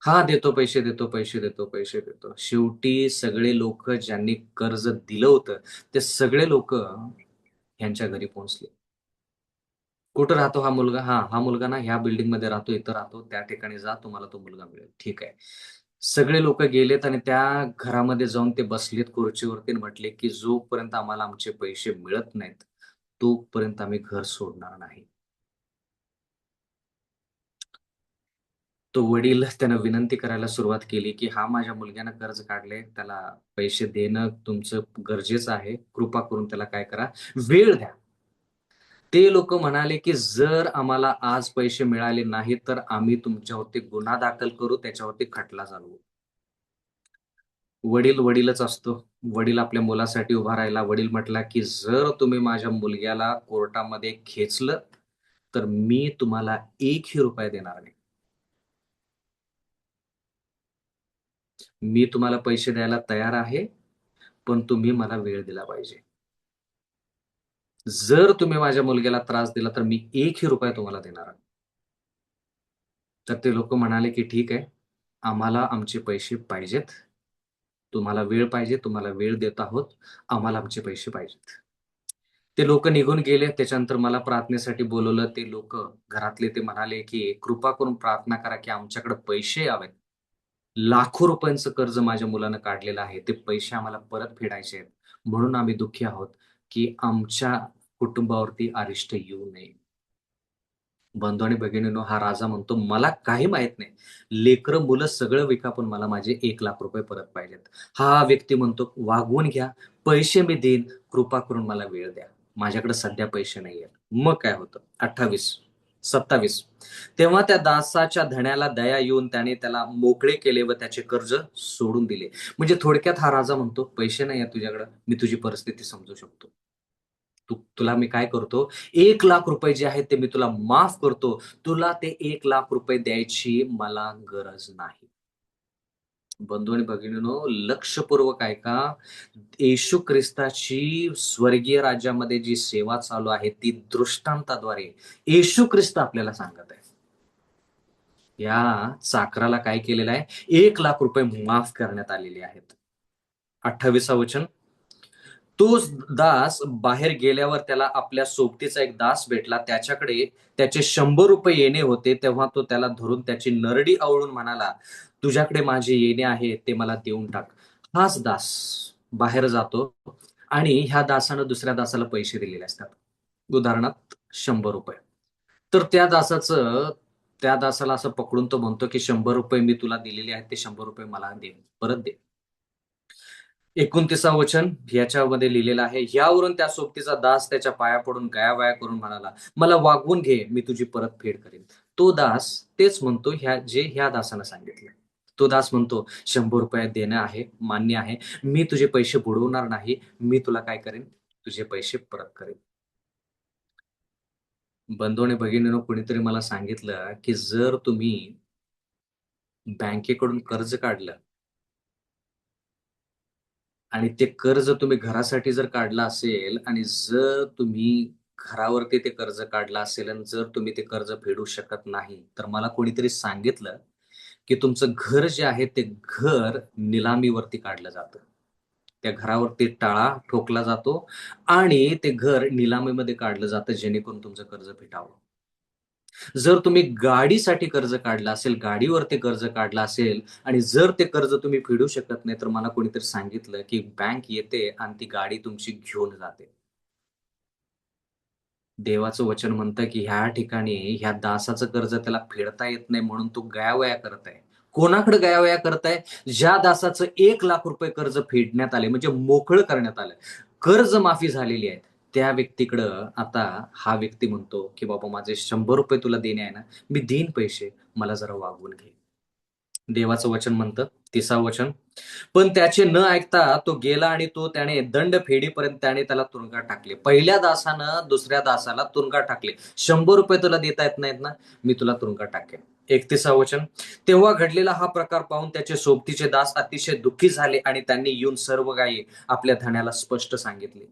A: हां, देतो, पैसे देतो, पैसे देतो, पैसे देतो. शेवटी सगळे लोकं ज्यांनी कर्ज दिलं होतं, ते सगळे लोकं ह्यांच्या घरी पोहोचले. कुठं राहतो हा मुलगा? हां, हा मुलगा ना ह्या बिल्डिंगमध्ये राहतो, इथं राहतो, त्या ठिकाणी जा, तुम्हाला तो मुलगा मिळेल. ठीक आहे. सगळे लोकं गेलेत आणि त्या घरामध्ये जाऊन ते बसलेत खुर्चीवरती आणि म्हटले, की जोपर्यंत आम्हाला आमचे पैसे मिळत नाहीत, तोपर्यंत आम्ही घर सोडणार नाही. तो वडील त्यानं विनंती करायला सुरुवात केली, की "हा माझ्या मुलग्यानं कर्ज काढलंय. त्याला पैसे देणं तुमचं गरजेचं आहे. कृपा करून त्याला काय करा, वेळ द्या." ते लोकं म्हणाले, की "जर आम्हाला आज पैसे मिळाले नाहीत, तर आम्ही तुमच्यावरती गुन्हा दाखल करू, त्याच्यावरती खटला चालवू." वडील वडीलच असतो. वडील आपल्या मुलासाठी उभा राहिला. वडील म्हटला, की "जर तुम्ही माझ्या मुलग्याला कोर्टामध्ये खेचलं, तर मी तुम्हाला एकही रुपया देणार नाही. मी तुम्हाला पैसे द्यायला तयार आहे, पण तुम्ही मला वेळ दिला पाहिजे. जर तुम्ही माझ्या मुलग्याला त्रास दिला, तर मी एकही रुपया तुम्हाला देणार नाही." तर ते लोकं म्हणाले, की "ठीक आहे, आम्हाला आमचे पैसे पाहिजेत. तुम्हाला वेळ पाहिजे, तुम्हाला वेळ देत आहोत. आम्हाला आमचे पैसे पाहिजेत." ते लोकं निघून गेले. त्याच्यानंतर मला प्रार्थनेसाठी बोलावलं. ते लोकं घरातले ते म्हणाले, की "कृपा करून प्रार्थना करा, की आमच्याकडे पैसे यावेत. लाखो रुपयांचं कर्ज माझ्या मुलानं काढलेलं आहे. ते पैसे आम्हाला परत फेडायचे आहेत. म्हणून आम्ही दुःखी आहोत, की आमच्या कुटुंबावरती अरिष्ट येऊ नये." बंधू आणि भगिनींनो, हा राजा म्हणतो, "मला काही माहीत नाही. लेकरं, मुलं सगळं विका, पण मला माझे ₹1,00,000 परत पाहिजेत." हा व्यक्ती म्हणतो, "वागवून घ्या, पैसे मी देईन, कृपा करून मला वेळ द्या. माझ्याकडे सध्या पैसे नाहीयेत." मग काय होतं? 28, 27 तेव्हा त्या दासाच्या धण्याला दया येऊन त्याने त्याला मोकळे केले व त्याचे कर्ज सोडून दिले. म्हणजे थोडक्यात हा राजा म्हणतो, "पैसे नाहीयेत तुझ्याकडे, मी तुझी परिस्थिती समजू शकतो. तुला मी काय करतो, ₹1,00,000 जे आहेत ते मी तुला माफ करतो. तुला ते ₹1,00,000 द्यायची मला गरज नाही." बंधू आणि भगिनींनो, लक्षपूर्वक ऐका. येशू ख्रिस्ताची स्वर्गीय राज्यामध्ये जी सेवा चालू आहे, ती दृष्टांताद्वारे येशू ख्रिस्त आपल्याला सांगत आहे. या चाकराला काय केलेलं आहे? ₹1,00,000 माफ करण्यात आलेले आहेत. 28 वचन. तोच दास बाहेर गेल्यावर त्याला आपल्या सोबतीचा एक दास भेटला. त्याच्याकडे त्याचे ₹100 येणे होते. तेव्हा तो त्याला धरून त्याची नरडी आवळून म्हणाला, "तुझ्याकडे माझे येणे आहे, ते मला देऊन टाक." हाच दास बाहेर जातो आणि ह्या दासानं दुसऱ्या दासाला पैसे दिलेले असतात. उदाहरणार्थ ₹100. तर त्या दासाला असं पकडून तो म्हणतो, की ₹100 मी तुला दिलेले आहेत, ते ₹100 मला दे, परत दे. 29 वचन ह्याच्यामध्ये लिहिलेलं आहे. ह्यावरून त्या सोबतीचा दास त्याच्या पाया पडून गयावया करून म्हणाला, "मला वागवून घे, मी तुझी परतफेड करीन." तो दास तेच म्हणतो जे ह्या दासानं सांगितलं. तो दास म्हणतो, "₹100 देणं आहे, मान्य आहे. मी तुझे पैसे बुडवणार नाही. मी तुला काय करेन? तुझे पैसे परत करेन." बंधू आणि भगिनींनो, कुणीतरी मला सांगितलं, की जर तुम्ही बँकेकडून कर्ज काढलं आणि ते कर्ज तुम्ही घरासाठी जर काढलं असेल आणि जर तुम्ही घरावरती ते कर्ज काढलं असेल आणि जर तुम्ही ते कर्ज फेडू शकत नाही, तर मला कोणीतरी सांगितलं, की तुमचं घर जे आहे ते घर निलामीवरती काढलं जातं. त्या घरावरती टाळा ठोकला जातो आणि ते घर निलामीमध्ये काढलं जातं जेणेकरून तुमचं कर्ज फिटावं. जर तुम्ही गाडीसाठी कर्ज काढलं असेल, गाडीवरती कर्ज काढलं असेल आणि जर ते कर्ज तुम्ही फेडू शकत नाही, तर मला कोणीतरी सांगितलं, की बँक येते आणि ती गाडी तुमची घेऊन जाते. देवाचं वचन म्हणतं, की ह्या ठिकाणी ह्या दासाचं कर्ज त्याला फेडता येत नाही म्हणून तो गयावया करत आहे. कोणाकडे गयावया करत आहे? ज्या दासाचं ₹1,00,000 कर्ज फेडण्यात आले म्हणजे मोकळं करण्यात आलं. कर्ज माफी झालेली आहे. त्या व्यक्तीकडं आता हा व्यक्ती म्हणतो, की "बाबा माझे ₹100 तुला देणे आहे ना, मी देईन पैसे, मला जरा वागवून घे." देवाचं वचन म्हणतं, 30 वचन. पण त्याचे न ऐकता तो गेला आणि त्याने दंड फेडीपर्यंत त्याने त्याला तुरुंगात टाकले. पहिल्या दासानं दुसऱ्या दासाला तुरुंगात टाकले. ₹100 तुला देता येत नाहीत ना, मी तुला तुरुंगात टाकेन. 31 वचन. तेव्हा घडलेला हा प्रकार पाहून त्याचे सोबतीचे दास अतिशय दुःखी झाले आणि त्यांनी येऊन सर्व काही आपल्या धण्याला स्पष्ट सांगितले.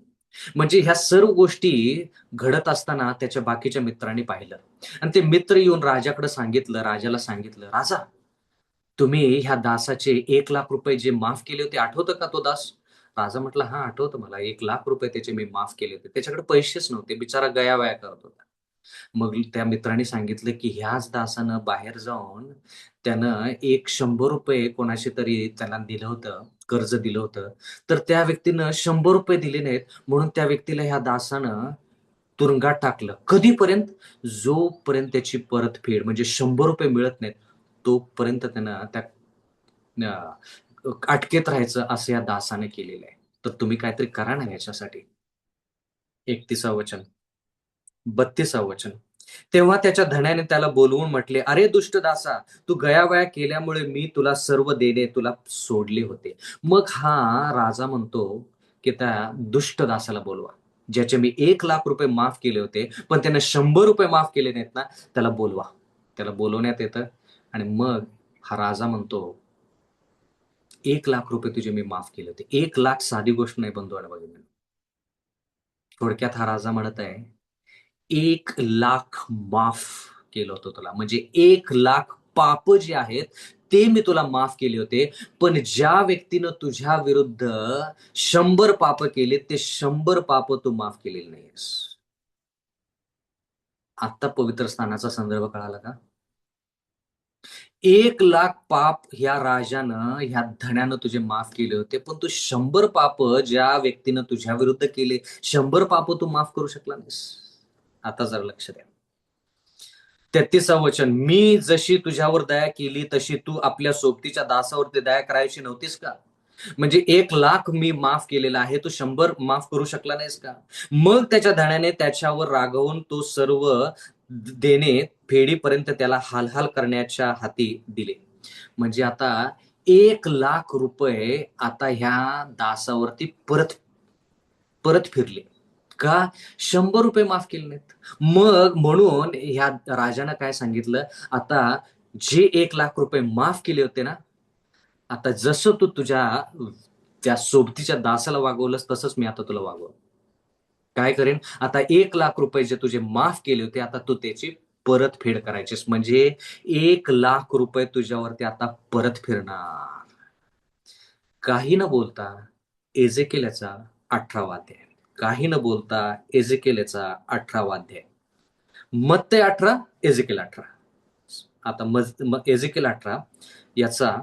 A: म्हणजे ह्या सर्व गोष्टी घडत असताना त्याच्या बाकीच्या मित्रांनी पाहिलं आणि ते मित्र येऊन राजाकडे सांगितलं, राजाला सांगितलं, "राजा, तुम्ही ह्या दासाचे ₹1,00,000 जे माफ केले होते, आठवतं का तो दास?" राजा म्हटला, "हां, आठवतं मला. ₹1,00,000 त्याचे मी माफ केले होते." त्याच्याकडे पैसेच नव्हते. बिचारा गयावया करत होता. मग त्या मित्रांनी सांगितलं, की ह्याच दासानं बाहेर जाऊन त्यानं एक ₹100 कोणाशी तरी त्याला दिलं होतं, कर्ज दिलं होतं. तर त्या व्यक्तीनं ₹100 दिले नाहीत, म्हणून त्या व्यक्तीला ह्या दासानं तुरुंगात टाकलं. कधीपर्यंत? जोपर्यंत त्याची परतफेड म्हणजे ₹100 मिळत नाहीत, तोपर्यंत त्यानं त्या अटकेत राहायचं असं या दासाने केलेलं आहे. तर तुम्ही काहीतरी करा ना याच्यासाठी. 31 वचन, 32 वचन. तेव्हा त्याच्या धण्याने त्याला बोलवून म्हटले, अरे दुष्ट दासा, तू गयावया केल्यामुळे मी तुला सर्व देणे तुला सोडले होते. मग हा राजा म्हणतो की त्या दुष्ट दासाला बोलवा, ज्याचे मी 1,00,000 रुपये माफ केले होते, पण त्याने 100 रुपये माफ केले नाहीत ना, त्याला बोलवा. त्याला बोलवण्यात येतं आणि मग हा राजा म्हणतो, 1,00,000 रुपये तुझे मी माफ केले होते. 1,00,000 साधी गोष्ट नाही बंधू आणि भगिनी. थोडक्यात हा राजा म्हणत आहे, 1,00,000 माफ केलं होतं तुला. म्हणजे 1,00,000 पाप जे आहेत ते मी तुला माफ केले होते. पण ज्या व्यक्तीनं तुझ्या विरुद्ध 100 पाप केले, ते 100 पाप तू माफ केलेले नाहीस. आत्ता पवित्र स्थानाचा संदर्भ कळाला का? 1,00,000 पाप ह्या राजानं, ह्या धन्यानं तुझे माफ केले होते, पण तू 100 पाप ज्या व्यक्तीनं तुझ्या विरुद्ध केले, 100 पाप तू माफ करू शकला नाहीस. आता जरा लक्ष द्या. 33 वचन, मी जशी तुझ्यावर दया केली तशी तू आपल्या सोबतीच्या दासावरती दया करायची नव्हतीस का? म्हणजे 1,00,000 मी माफ केलेला आहे, तू 100 माफ करू शकला नाहीस का? मग त्याच्या धण्याने त्याच्यावर रागवून तो सर्व देणे फेडीपर्यंत त्याला हालहाल करण्याच्या हाती दिले. म्हणजे आता 1,00,000 रुपये आता ह्या दासावरती परत परत फिरले. का? 100 रुपये माफ केले नाहीत. मग म्हणून ह्या राजानं काय सांगितलं, आता जे 1,00,000 रुपये माफ केले होते ना, आता जसं तू तुझ्या त्या सोबतीच्या दासाला वागवलंस, तसंच मी आता तुला वागवलं. काय करेन? आता 1,00,000 रुपये जे तुझे माफ केले होते, आता तू त्याची परतफेड करायचीस. म्हणजे 1,00,000 रुपये तुझ्यावरती आता परत फिरणार. काही न बोलता एजेकिएल याचा 18वा अध्याय. काही न बोलता एजेकिएल याचा 18वा अध्याय. मत्ते 18, एजेकिएल 18. आता एजेकिएल 18 याचा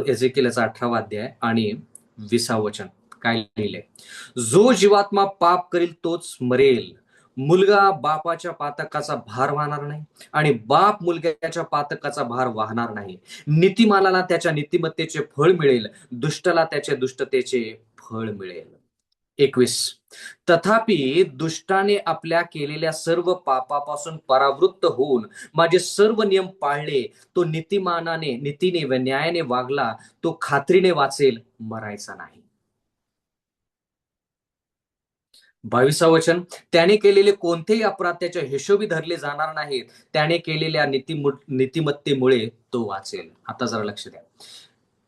A: एजेकिएल याचा 18वा अध्याय आणि 20 वचन काय लिहिलंय? जो जीवात्मा पाप करील तोच मरेल. मुलगा बापाच्या पातकाचा भार वाहणार नाही आणि बाप मुलग्याच्या पातकाचा भार वाहणार नाही. नीतिमानाला त्याच्या नीतिमत्तेचे फळ मिळेल, दुष्टाला त्याच्या दुष्टतेचे फळ मिळेल. 21. तथापि दुष्टाने आपल्या केलेल्या सर्व पापापासून परावृत्त होऊन माझे सर्व नियम पाळले, तो नीतीने व न्यायाने वागला, तो खात्रीने वाचेल, मरायचा नाही. 22 वचन, त्याने केलेले कोणतेही अपराध त्याच्या हिशोबी धरले जाणार नाहीत. त्याने केलेल्या नीतिमत्तेमुळे तो वाचेल. आता जरा लक्ष द्या.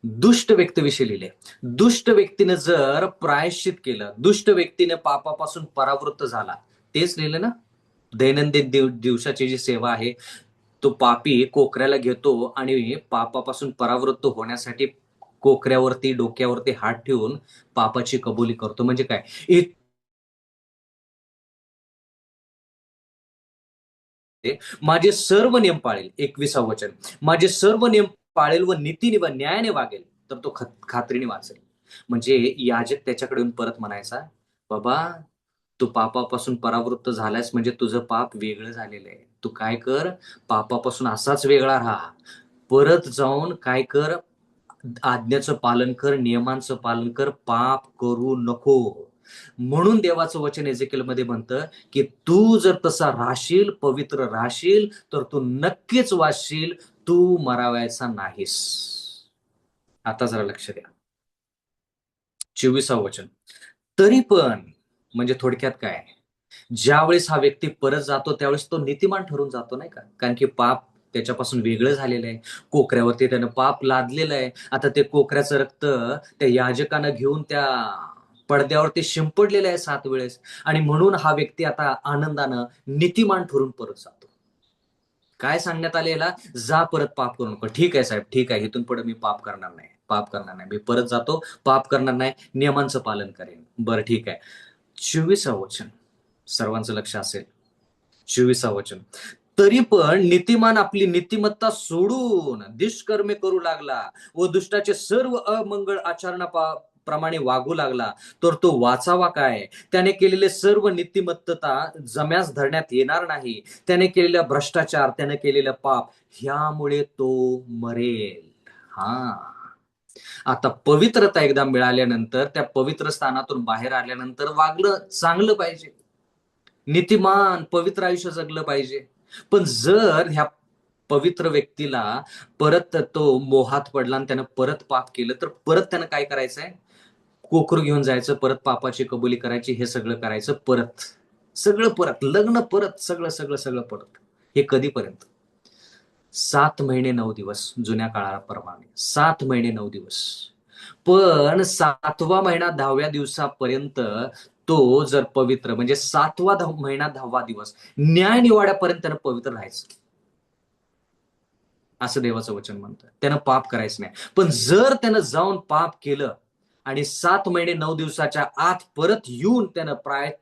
A: दुष्ट व्यक्तीविषयी लिहिले. दुष्ट व्यक्तीने जर प्रायश्चित केलं, दुष्ट व्यक्तीने पापापासून परावृत्त झाला, तेच लिहिलं ना. दैनंदिन दिवसाची जी सेवा आहे, तो पापी कोकऱ्याला घेतो आणि पापापासून परावृत्त होण्यासाठी कोकऱ्यावरती, डोक्यावरती हात ठेवून पापाची कबुली करतो. म्हणजे काय? माझे सर्व नियम पाळेल. 21 वचन, माझे सर्व नियम पाळेल व नीतीने व न्यायाने वागेल, तर तो खात्रीने वाचेल. म्हणजे याजक त्याच्याकडे येऊन परत म्हणायचा, बाबा तू पापापासून परावृत्त झालायस म्हणजे तुझं पाप वेगळं झालेलं आहे. तू काय कर, पापापासून असाच वेगळा राहा. परत जाऊन काय कर, आज्ञाचं पालन कर, नियमांचं पालन कर, पाप करू नको. म्हणून देवाचं वचन एजेकिएल मध्ये म्हणतं की तू जर तसा राहशील, पवित्र राहशील, तर तू नक्कीच वाचशील, तू मरावायचा नाहीस. आता जरा लक्ष द्या. 24 वचन, तरी पण म्हणजे थोडक्यात काय, ज्यावेळेस हा व्यक्ती परत जातो त्यावेळेस तो नीतिमान ठरून जातो, नाही का? कारण की पाप त्याच्यापासून वेगळं झालेलं आहे. कोकऱ्यावरती त्यानं पाप लादलेलं आहे. आता ते कोकऱ्याचं रक्त त्या याजकानं घेऊन त्या पडद्यावरती शिंपडलेलं आहे 7 वेळेस, आणि म्हणून हा व्यक्ती आता आनंदानं नीतिमान ठरून परत जातो. काय सांगण्यात आले याला? जा, परत पाप करू नको. ठीक आहे साहेब, ठीक आहे, इथून पुढे मी पाप करणार नाही, पाप करणार नाही, मी परत जातो, पाप करणार नाही, नियमांचं पालन करेन. बरं ठीक आहे. 24 वचन सर्वांचं लक्ष असेल. 24 वचन, तरी पण नीतिमान आपली नीतिमत्ता सोडून दुष्कर्मे करू लागला व दुष्टाचे सर्व अमंगळ आचरणा प्रमाणे वागू लागला, तर तो वाचावा काय? त्याने केलेले सर्व नीतिमत्ता जम्यास धरण्यात येणार नाही. त्याने केलेला भ्रष्टाचार, त्याने केलेलं पाप, ह्यामुळे तो मरेल. हा, आता पवित्रता एकदा मिळाल्यानंतर, त्या पवित्र स्थानातून बाहेर आल्यानंतर वागलं चांगलं पाहिजे. नीतिमान पवित्र आयुष्य जगलं पाहिजे. पण जर ह्या पवित्र व्यक्तीला परत तो मोहात पडला आणि त्यानं परत पाप केलं, तर परत त्यानं काय करायचंय? कोकरू घेऊन जायचं, परत पापाची कबुली करायची, हे सगळं करायचं परत. सगळं परत, लग्न परत, सगळं सगळं सगळं परत. हे कधीपर्यंत? 7 महिने 9 दिवस, जुन्या काळाप्रमाणे 7 महिने 9 दिवस. पण 7वा महिना 10व्या दिवसापर्यंत तो जर पवित्र, म्हणजे 7वा महिना 10वा दिवस, न्याय निवाड्यापर्यंत त्यानं पवित्र राहायचं, असं देवाचं वचन म्हणतं. त्यानं पाप करायचं नाही. पण जर त्यानं जाऊन पाप केलं आणि 7 महिने 9 दिवसाच्या आत परत येऊन त्यानं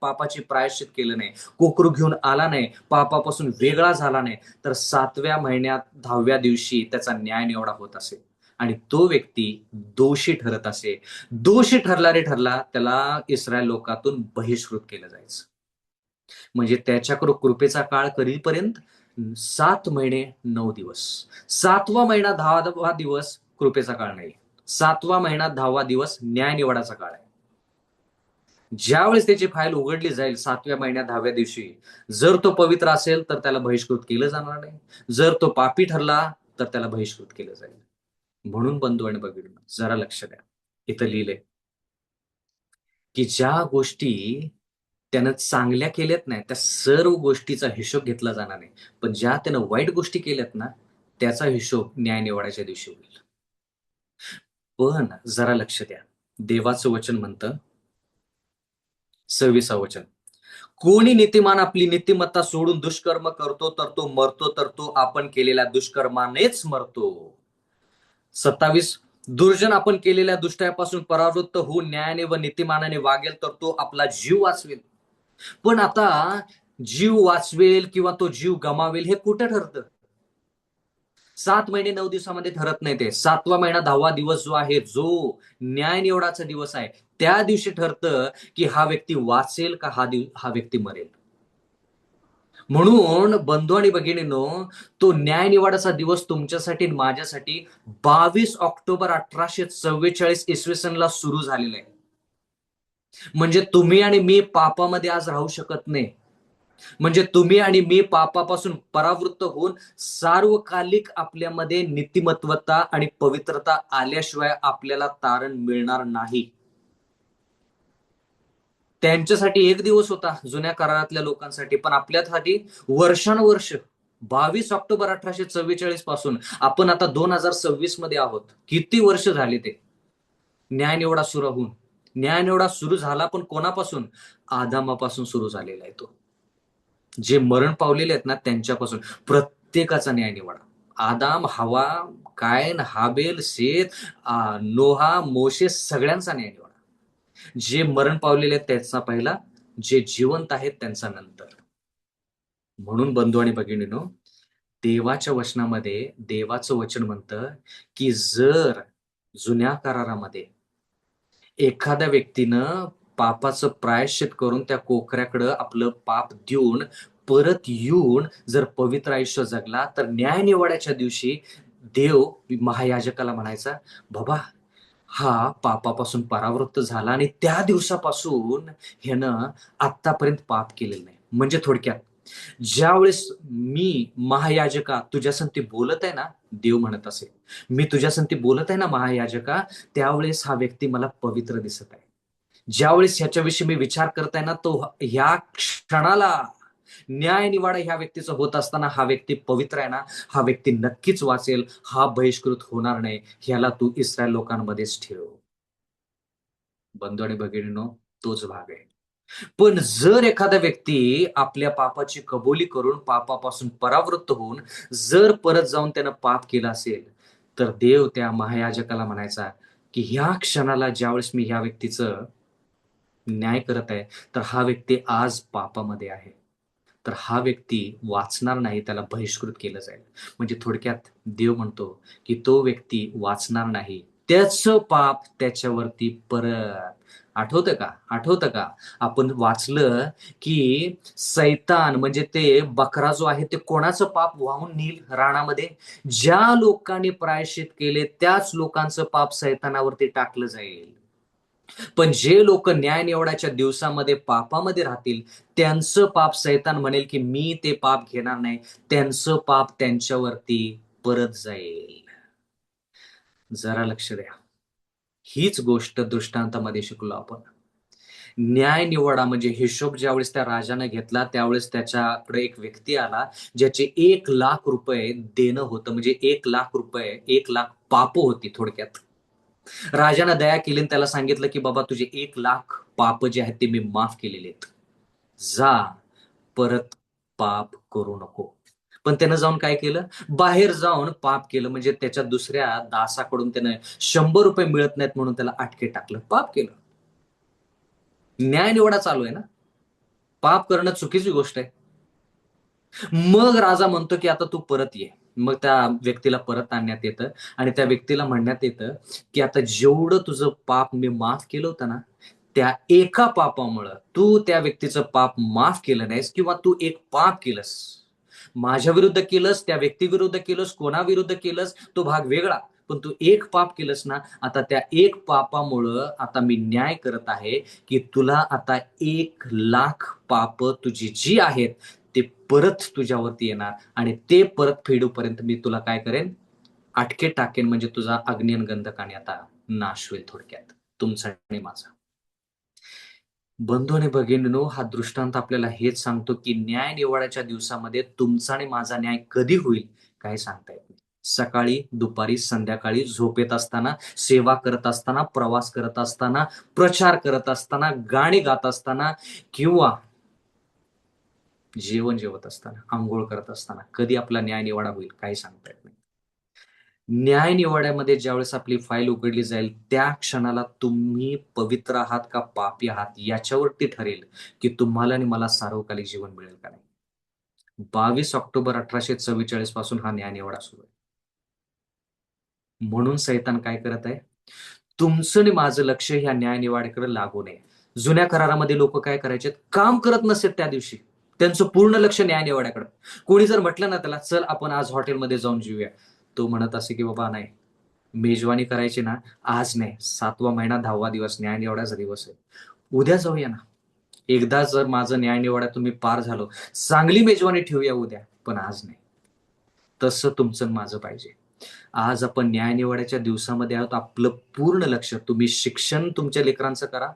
A: पापाची प्रायश्चित केलं नाही, कोकरू घेऊन आला नाही, पापापासून वेगळा झाला नाही, तर 7व्या महिन्यात 10व्या दिवशी त्याचा न्याय निवाडा होत असेल आणि तो व्यक्ती दोषी ठरत असे. दोषी ठरला त्याला इस्रायल लोकातून बहिष्कृत केलं जायचं. म्हणजे त्याच्याकडे कृपेचा काळ कधीपर्यंत? 7 महिने 9 दिवस. 7वा महिना 10वा दिवस कृपेचा काळ नाही. 7वा महिना 10वा दिवस न्याय निवाडाचा काळ आहे. ज्यावेळेस त्याची फाईल उघडली जाईल 7व्या महिन्यात 10व्या दिवशी, जर तो पवित्र असेल तर त्याला बहिष्कृत केलं जाणार नाही. जर तो पापी ठरला तर त्याला बहिष्कृत केलं जाईल. म्हणून बंधू आणि भगिनींनो, जरा लक्ष द्या. इथं लिहिलंय की ज्या गोष्टी त्यानं चांगल्या केल्यात नाही, त्या सर्व गोष्टीचा हिशोब घेतला जाणार नाही. पण ज्या त्यानं वाईट गोष्टी केल्यात ना, त्याचा हिशोब न्याय निवाड्याच्या दिवशी होईल. पण जरा लक्ष द्या. देवाचं वचन म्हणतं, 26वं वचन, कोणी नीतिमान आपली नीतिमत्ता सोडून दुष्कर्म करतो तर तो मरतो, तर तो आपण केलेल्या दुष्कर्मानेच मरतो. 27, दुर्जन आपण केलेल्या दुष्टायापासून परावृत्त होऊन न्यायाने व नीतिमानाने वागेल तर तो आपला जीव वाचवेल. पण आता जीव वाचवेल किंवा तो जीव गमावेल हे कुठं ठरतं? 7 महिने 9 दिवसामध्ये ठरत नाही ते. 7वा महिना 10वा दिवस जो आहे, जो न्याय निवडाचा दिवस आहे, त्या दिवशी ठरतं की हा व्यक्ती वाचेल का हा व्यक्ती मरेल. म्हणून बंधू आणि भगिनींनो, तो न्याय निवाडाचा दिवस तुमच्यासाठी आणि माझ्यासाठी 22 ऑक्टोबर 1844 इसवी सनला सुरू झालेला आहे. म्हणजे तुम्ही आणि मी पापामध्ये आज राहू शकत नाही. म्हणजे तुम्ही आणि मी पापापासून परावृत्त होऊन सार्वकालिक आपल्यामध्ये नीतिमत्वता आणि पवित्रता आल्याशिवाय आपल्याला तारण मिळणार नाही. त्यांच्यासाठी एक दिवस होता जुन्या करारातल्या लोकांसाठी, पण आपल्यासाठी वर्षानुवर्ष. 22 ऑक्टोबर 1844 पासून आपण आता 2026 मध्ये आहोत. किती वर्ष झाले ते न्याय निवडा सुरू होऊन. न्याय निवडा सुरू झाला पण कोणापासून? आदामापासून सुरू झालेला आहे तो. जे मरण पावलेले आहेत ना त्यांच्यापासून प्रत्येकाचा न्याय निवाडा. आदाम, हवा, कायन, हाबेल, शेत, नोहा, मोशे, सगळ्यांचा न्याय निवाडा. जे मरण पावलेले आहेत त्यांचा पहिला, जे जिवंत आहेत त्यांचा नंतर. म्हणून बंधू आणि भगिनींनो, देवाच्या वचनामध्ये देवाचं वचन म्हणतं की जर जुन्या करारामध्ये एखाद्या व्यक्तीनं पापाचं प्रायश्चित करून त्या कोकऱ्याकडं आपलं पाप देऊन परत येऊन जर पवित्र आयुष्य जगला, तर न्याय निवाड्याच्या दिवशी देव महायाजकाला म्हणायचा, बाबा हा पापापासून परावृत्त झाला आणि त्या दिवसापासून ह्यानं आतापर्यंत पाप केलेलं नाही. म्हणजे थोडक्यात, ज्यावेळेस मी महायाजका तुझ्यासंती बोलत आहे ना, देव म्हणत असेल, मी तुझ्यासंती बोलत आहे ना महायाजका, त्यावेळेस हा व्यक्ती मला पवित्र दिसत आहे. ज्यावेळेस ह्याच्याविषयी मी विचार करताय ना, तो ह्या क्षणाला न्याय निवाडा ह्या व्यक्तीचं होत असताना हा व्यक्ती पवित्र आहे ना, हा व्यक्ती नक्कीच वाचेल, हा बहिष्कृत होणार नाही. ह्याला तू इस्रायल लोकांमध्येच ठेव. बंधू आणि भगिनींनो, तोच भाग आहे. पण जर एखादा व्यक्ती आपल्या पापाची कबुली करून पापापासून परावृत्त होऊन जर परत जाऊन त्यानं पाप केलं असेल, तर देव त्या महायाजकाला म्हणायचा की ह्या क्षणाला ज्यावेळेस मी ह्या व्यक्तीचं न्याय करत आहे, तर हा व्यक्ती आज पापामध्ये आहे, तर हा व्यक्ती वाचणार नाही, त्याला बहिष्कृत केलं जाईल. म्हणजे थोडक्यात देव म्हणतो की तो व्यक्ती वाचणार नाही, त्याचं पाप त्याच्यावरती परत. आठवतं का आपण वाचलं की सैतान म्हणजे ते बकरा जो आहे, ते कोणाचं पाप वाहून नेईल रानामध्ये? ज्या लोकांनी प्रायश्चित केले त्याच लोकांचं पाप सैतानावरती टाकलं जाईल. पण जे लोक न्याय निवडाच्या दिवसामध्ये पापामध्ये राहतील, त्यांचं पाप सैतान म्हणेल की मी ते पाप घेणार नाही, त्यांचं पाप त्यांच्यावरती परत जाईल. जरा लक्ष द्या. हीच गोष्ट दृष्टांतामध्ये शिकलो आपण. न्याय निवडा म्हणजे हिशोब ज्यावेळेस त्या राजाने घेतला, त्यावेळेस त्याच्याकडे एक व्यक्ती आला ज्याचे 1,00,000 रुपये देणं होतं. म्हणजे 1,00,000 रुपये, 1,00,000 पाप होती थोडक्यात. राजानं दया केली आणि त्याला सांगितलं की बाबा तुझे 1,00,000 पाप जे आहेत ते मी माफ केलेले आहेत. जा, परत पाप करू नको. पण त्यानं जाऊन काय केलं? बाहेर जाऊन पाप केलं. म्हणजे त्याच्या दुसऱ्या दासाकडून त्यानं 100 रुपये मिळत नाहीत म्हणून त्याला आटके टाकलं. पाप केलं. न्याय निवडा चालू आहे ना. पाप करणं चुकीची गोष्ट आहे. मग राजा म्हणतो की आता तू परत ये. मग त्या व्यक्तीला परत आणण्यात येतं आणि त्या व्यक्तीला म्हणण्यात येतं की आता जेवढं तुझं पाप मी माफ केलं होतं ना, त्या एका पापामुळं तू त्या व्यक्तीचं पाप माफ केलं नाहीस किंवा तू एक पाप केलंस. माझ्या विरुद्ध केलंस, त्या व्यक्तीविरुद्ध केलंस, कोणाविरुद्ध केलंस, तो भाग वेगळा. पण तू एक पाप केलंस ना, आता त्या एक पापामुळं आता मी न्याय करत आहे की तुला आता 1,00,000 पाप तुझी जी आहेत ते परत तुझ्यावरती येणार आणि ते परत फेडूपर्यंत मी तुला काय करेन? आटके टाकेन. म्हणजे तुझा अग्नी आणि गंधकाने आता नाश होईल थोडक्यात. तुमचा आणि माझा. बंधू आणि भगिनींनो, हा दृष्टांत आपल्याला हेच सांगतो की न्याय निवाड्याच्या दिवसामध्ये तुमचा आणि माझा न्याय कधी होईल काही सांगता येत नाही. सकाळी, दुपारी, संध्याकाळी, झोपेत असताना, सेवा करत असताना, प्रवास करत असताना, प्रचार करत असताना, गाणी गात असताना किंवा जेवण जेवत असताना, अंघोळ करत असताना कधी आपला न्याय निवाडा होईल काही सांगता येत नाही. न्याय निवाड्यामध्ये ज्यावेळेस आपली फाईल उघडली जाईल, त्या क्षणाला तुम्ही पवित्र आहात का पापी आहात याच्यावरती ठरेल की तुम्हाला आणि मला सार्वकालिक जीवन मिळेल का नाही. 22 ऑक्टोबर 1844 पासून हा न्याय निवाडा सुरू आहे. म्हणून सैतान काय करत आहे? तुमचं आणि माझं लक्ष ह्या न्याय निवाड्याकडे लागू नये. जुन्या करारामध्ये लोक काय करायचे? काम करत नसत त्या दिवशी. त्यांचं पूर्ण लक्ष न्याय निवाड्याकडे. कोणी जर म्हटलं ना त्याला, चल आपण आज हॉटेलमध्ये जाऊन जेऊया, तो म्हणत असे की बाबा नाही, मेजवानी करायची ना, आज नाही, 7वा महिना 10वा दिवस न्याय निवाड्याचा दिवस आहे, उद्या जाऊया ना. एकदा जर माझं न्याय निवाड्यातून मी पार झालो, चांगली मेजवानी ठेवूया उद्या, पण आज नाही. तसं तुमचं माझं पाहिजे. आज आपण न्याय निवाड्याच्या दिवसामध्ये आहोत. आपलं पूर्ण लक्ष, तुम्ही शिक्षण तुमच्या लेकरांचं करा,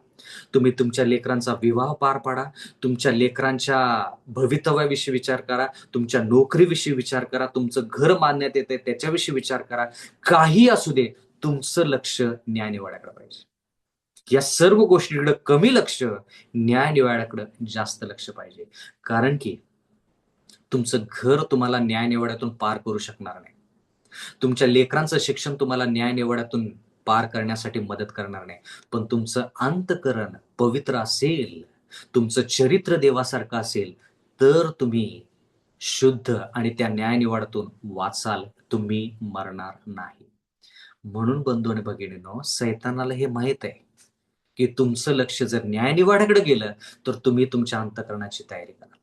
A: तुम्ही तुमच्या लेकरांचा विवाह पार पाडा, तुमच्या लेकरांच्या भवितव्याविषयी विचार करा, तुमच्या नोकरीविषयी विचार करा, तुमचं घर बांधण्यात येते त्याच्याविषयी विचार करा. काही असू दे, तुमचं लक्ष न्याय निवाड्याकडे पाहिजे. या सर्व गोष्टीकडे कमी लक्ष, न्याय निवाड्याकडे जास्त लक्ष पाहिजे. कारण की तुमचं घर तुम्हाला न्याय निवाड्यातून पार करू शकणार नाही. तुमच्या लेकरांचं शिक्षण तुम्हाला न्याय निवाड्यातून पार करण्यासाठी मदत करणार नाही. पण तुमचं अंतःकरण पवित्र असेल, तुमचं चरित्र देवासारखं असेल, तर तुम्ही शुद्ध आणि त्या न्याय निवाड्यातून वाचाल, तुम्ही मरणार नाही. म्हणून बंधू आणि भगिनींनो, सैतानाला हे माहित आहे की तुमचं लक्ष जर न्याय निवाड्याकडे गेलं, तर तुम्ही तुमच्या अंतःकरणाची तयारी कराल.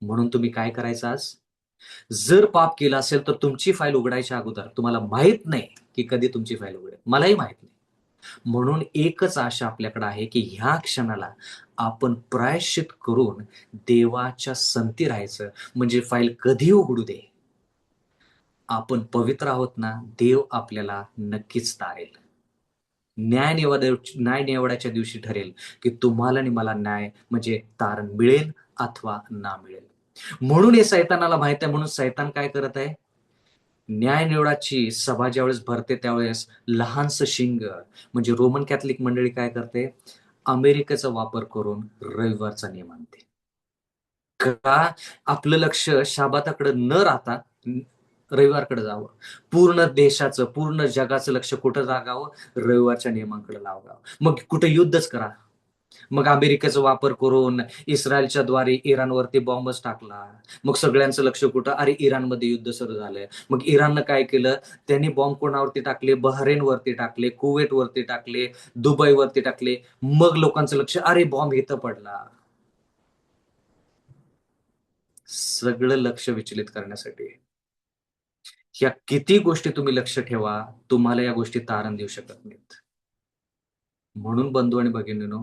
A: म्हणून तुम्ही काय करायचं आज? जर पाप केलं असेल तर तुमची फाईल उघडायच्या अगोदर तुम्हाला माहित नाही की कधी तुमची फाईल उघडेल. मलाही माहित नाही. म्हणून एकच आशा आपल्याकडे आहे की ह्या क्षणाला आपण प्रायश्चित करून देवाच्या संगती राहायचं. म्हणजे फाईल कधी उघडू दे, आपण पवित्र आहोत ना, देव आपल्याला नक्कीच तारेल. न्याय निवडाच्या दिवशी ठरेल की तुम्हाला आणि मला न्याय म्हणजे तारण मिळेल अथवा ना मिळेल. म्हणून हे सैतानाला माहित आहे. म्हणून सैतान काय करत आहे? न्याय निवडाची सभा ज्यावेळेस भरते त्यावेळेस लहानसं शिंग, म्हणजे रोमन कॅथलिक मंडळी काय करते? अमेरिकेचा वापर करून रविवारचा नियम आणते. का? आपलं लक्ष शाबाताकडे न राहता रविवारकडे जावं. पूर्ण देशाचं, पूर्ण जगाचं लक्ष कुठं लागावं? रविवारच्या नियमांकडे लागावं. मग कुठे युद्धच करा. मग अमेरिकेचा वापर करून इस्रायलच्या द्वारे इराणवरती बॉम्बच टाकला. मग सगळ्यांचं लक्ष कुठं? अरे इराणमध्ये युद्ध सुरू झालंय. मग इराणनं काय केलं? त्यांनी बॉम्ब कोणावरती टाकले? बहरेनवरती टाकले, कुवेतवरती टाकले, दुबईवरती टाकले. मग लोकांचं लक्ष, अरे बॉम्ब इथं पडला. सगळं लक्ष विचलित करण्यासाठी. या किती गोष्टी तुम्ही लक्ष ठेवा, तुम्हाला या गोष्टी तारण देऊ शकत नाहीत. म्हणून बंधू आणि भगिनींनो,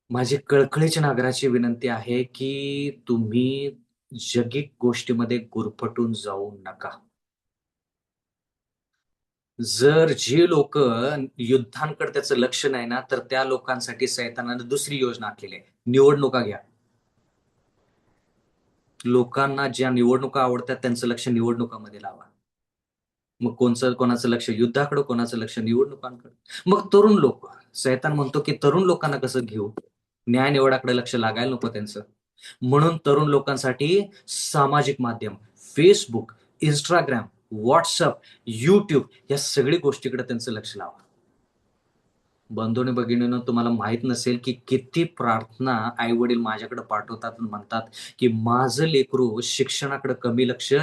A: माझी कळकळीची नागराची विनंती आहे, की तुम्ही जगिक गोष्टीमध्ये गुरफटून जाऊ नका. जर जी लोकं युद्धांकडे त्याचं लक्ष नाही ना, तर त्या लोकांसाठी सैतानाने दुसरी योजना आखलेली आहे. निवडणुका घ्या. लोकांना ज्या निवडणुका आवडतात त्यांचं लक्ष निवडणुकामध्ये लावा. मग कोणाचं लक्ष युद्धाकडे, कोणाचं लक्ष निवडणुकांकडे. मग तरुण लोक, सैतान म्हणतो, की तरुण लोकांना कसं घेऊ? न्याय निवडाकडे लक्ष लागायला नको त्यांचं. म्हणून तरुण लोकांसाठी सामाजिक माध्यम, Facebook, Instagram, WhatsApp, YouTube या सगळी गोष्टीकडे त्यांचं लक्ष लावा. बंधू आणि भगिनींनो, तुम्हाला माहीत नसेल, की किती प्रार्थना आई-वडील माझ्याकडे पाठवतात आणि म्हणतात, की माझं लेकरू शिक्षणाकडे कमी लक्ष,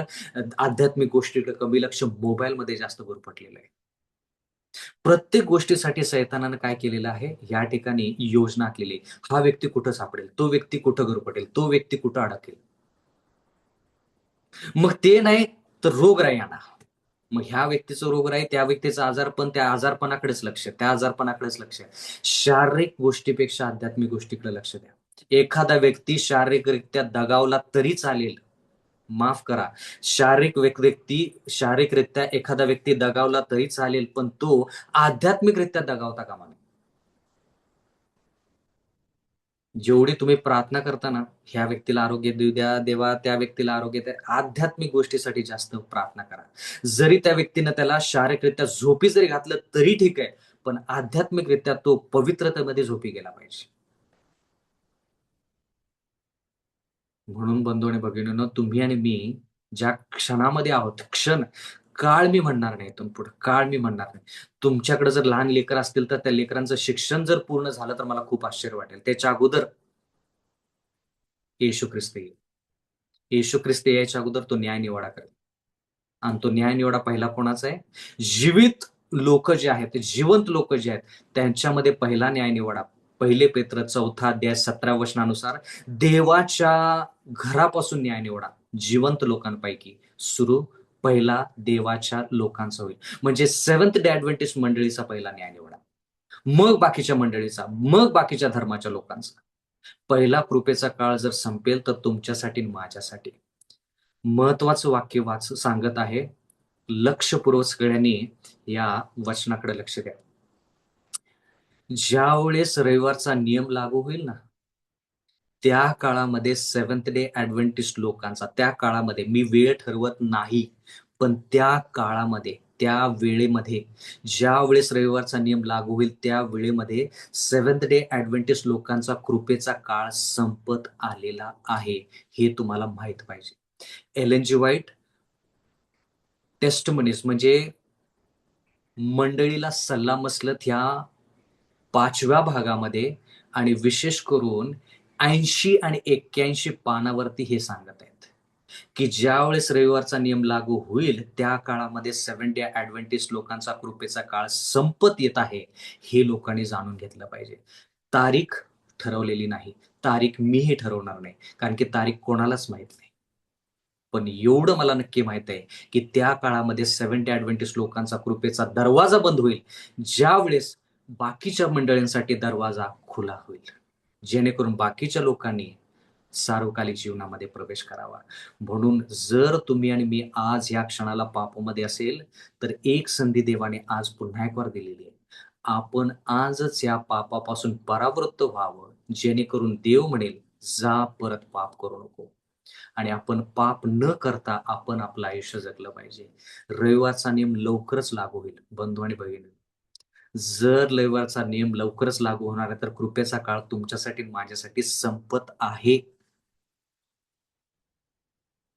A: आध्यात्मिक गोष्टीकडे कमी लक्ष, मोबाईलमध्ये जास्त गुरफटलेलं आहे. प्रत्येक गोष्टीसाठी सैतानानं काय केलेलं आहे, या ठिकाणी योजना आखलेली आहे. हा व्यक्ती कुठं सापडेल, तो व्यक्ती कुठं गुरफटेल, तो व्यक्ती कुठं अडकेल. मग ते नाही तर रोगराई आणा. मग ह्या व्यक्तीचं रोगराई, त्या व्यक्तीचं आजारपण, त्या आजारपणाकडेच लक्ष, त्या आजारपणाकडेच लक्ष. शारीरिक गोष्टीपेक्षा आध्यात्मिक गोष्टीकडे लक्ष द्या. एखादा व्यक्ती शारीरिकरित्या दगावला तरी चालेल. माफ करा. व्यक्ती शारीरिकरित्या एखादा व्यक्ती दगावला तरी चालेल, पण तो आध्यात्मिकरित्या दगावता कामा नये. जेवढी तुम्ही प्रार्थना करता ना, ह्या व्यक्तीला आरोग्य देऊ द्या देवा, त्या व्यक्तीला आरोग्य द्या, आध्यात्मिक गोष्टीसाठी जास्त प्रार्थना करा. जरी त्या व्यक्तीनं त्याला शारीरिकरित्या झोपी जरी घातलं तरी ठीक आहे, पण आध्यात्मिकरित्या तो पवित्रतेमध्ये झोपी गेला पाहिजे. म्हणून बंधू आणि भगिनींनो, तुम्ही आणि मी ज्या क्षणामध्ये आहोत, काळ मी म्हणणार नाही, इथून पुढे काळ मी म्हणणार नाही. तुमच्याकडे जर लहान लेकरं असतील, तर त्या लेकरांचं शिक्षण जर पूर्ण झालं, तर मला खूप आश्चर्य वाटेल. त्याच्या अगोदर येशू ख्रिस्त येईल. येशू ख्रिस्त यायच्या अगोदर तो न्याय-निवाडा करेल. आणि तो न्याय-निवाडा पहिला कोणाचा आहे? जीवित लोक जे आहेत, जिवंत लोक जे आहेत, त्यांच्यामध्ये पहिला न्याय-निवाडा. 1 पेत्र 4 अध्याय 17 वचनानुसार देवाच्या घरापासून न्याय-निवाडा जिवंत लोकांपैकी सुरू पहिला देवाच्या लोकांचा होईल. म्हणजे सेव्हन्थ डे ॲडव्हेंटिस्ट मंडळीचा पहिला न्याय-निवाडा. मग बाकीच्या मंडळीचा, मग बाकीच्या धर्माच्या लोकांचा. पहिला कृपेचा काळ जर संपेल, तर तुमच्यासाठी आणि माझ्यासाठी. महत्वाचं वाक्य सांगत आहे. लक्षपूर्वक सगळ्यांनी या वचनाकडे लक्ष द्या. ज्यावेळेस रविवारचा नियम लागू होईल ना, त्या काळामध्ये सेव्हन्थ डे ॲडव्हेंटिस्ट लोकांचा, त्या काळामध्ये मी वेळ ठरवत नाही, पण त्या काळामध्ये, त्या वेळेमध्ये ज्यावेळेस रविवारचा नियम लागू होईल, त्या वेळेमध्ये सेव्हन्थ डे ॲडव्हेंटिस्ट लोकांचा कृपेचा काळ संपत आलेला आहे. हे तुम्हाला माहित पाहिजे. एलेन जी व्हाईट टेस्टमनीज म्हणजे मंडळीला सल्लामसलत ह्या 5व्या भागामध्ये आणि विशेष करून 80 आणि 81 पानावरती हे सांगत आहेत, की ज्यावेळेस रविवारचा नियम लागू होईल, त्या काळामध्ये सेव्हन्थ डे ॲडव्हेंटिस्ट लोकांचा कृपेचा काळ संपत येत आहे. हे लोकांनी जाणून घेतलं पाहिजे. तारीख ठरवलेली नाही. तारीख मीही ठरवणार नाही. कारण की तारीख कोणालाच माहीत नाही. पण एवढं मला नक्की माहित आहे, की त्या काळामध्ये सेव्हन्थ डे ॲडव्हेंटिस्ट लोकांचा कृपेचा दरवाजा बंद होईल, ज्यावेळेस बाकीच्या मंडळींसाठी दरवाजा खुला होईल. जेणेकरून बाकीच्या लोकांनी सार्वकालिक जीवनामध्ये प्रवेश करावा. म्हणून जर तुम्ही आणि मी आज या क्षणाला पापामध्ये असेल, तर एक संधी देवाने आज पुन्हा एक वार दिलेली आहे. आपण आजच या पापापासून परावृत्त व्हावं, जेणेकरून देव म्हणेल, "जा परत पाप करू नको." आणि आपण पाप न करता आपण आपलं आयुष्य जगलं पाहिजे. रविवारचा नियम लवकरच लागू होईल, बंधू आणि भगिनी. जर रविवारचा नियम लवकरच लागू होणार आहे, तर कृपेचा काळ तुमच्यासाठी आणि माझ्यासाठी संपत आहे.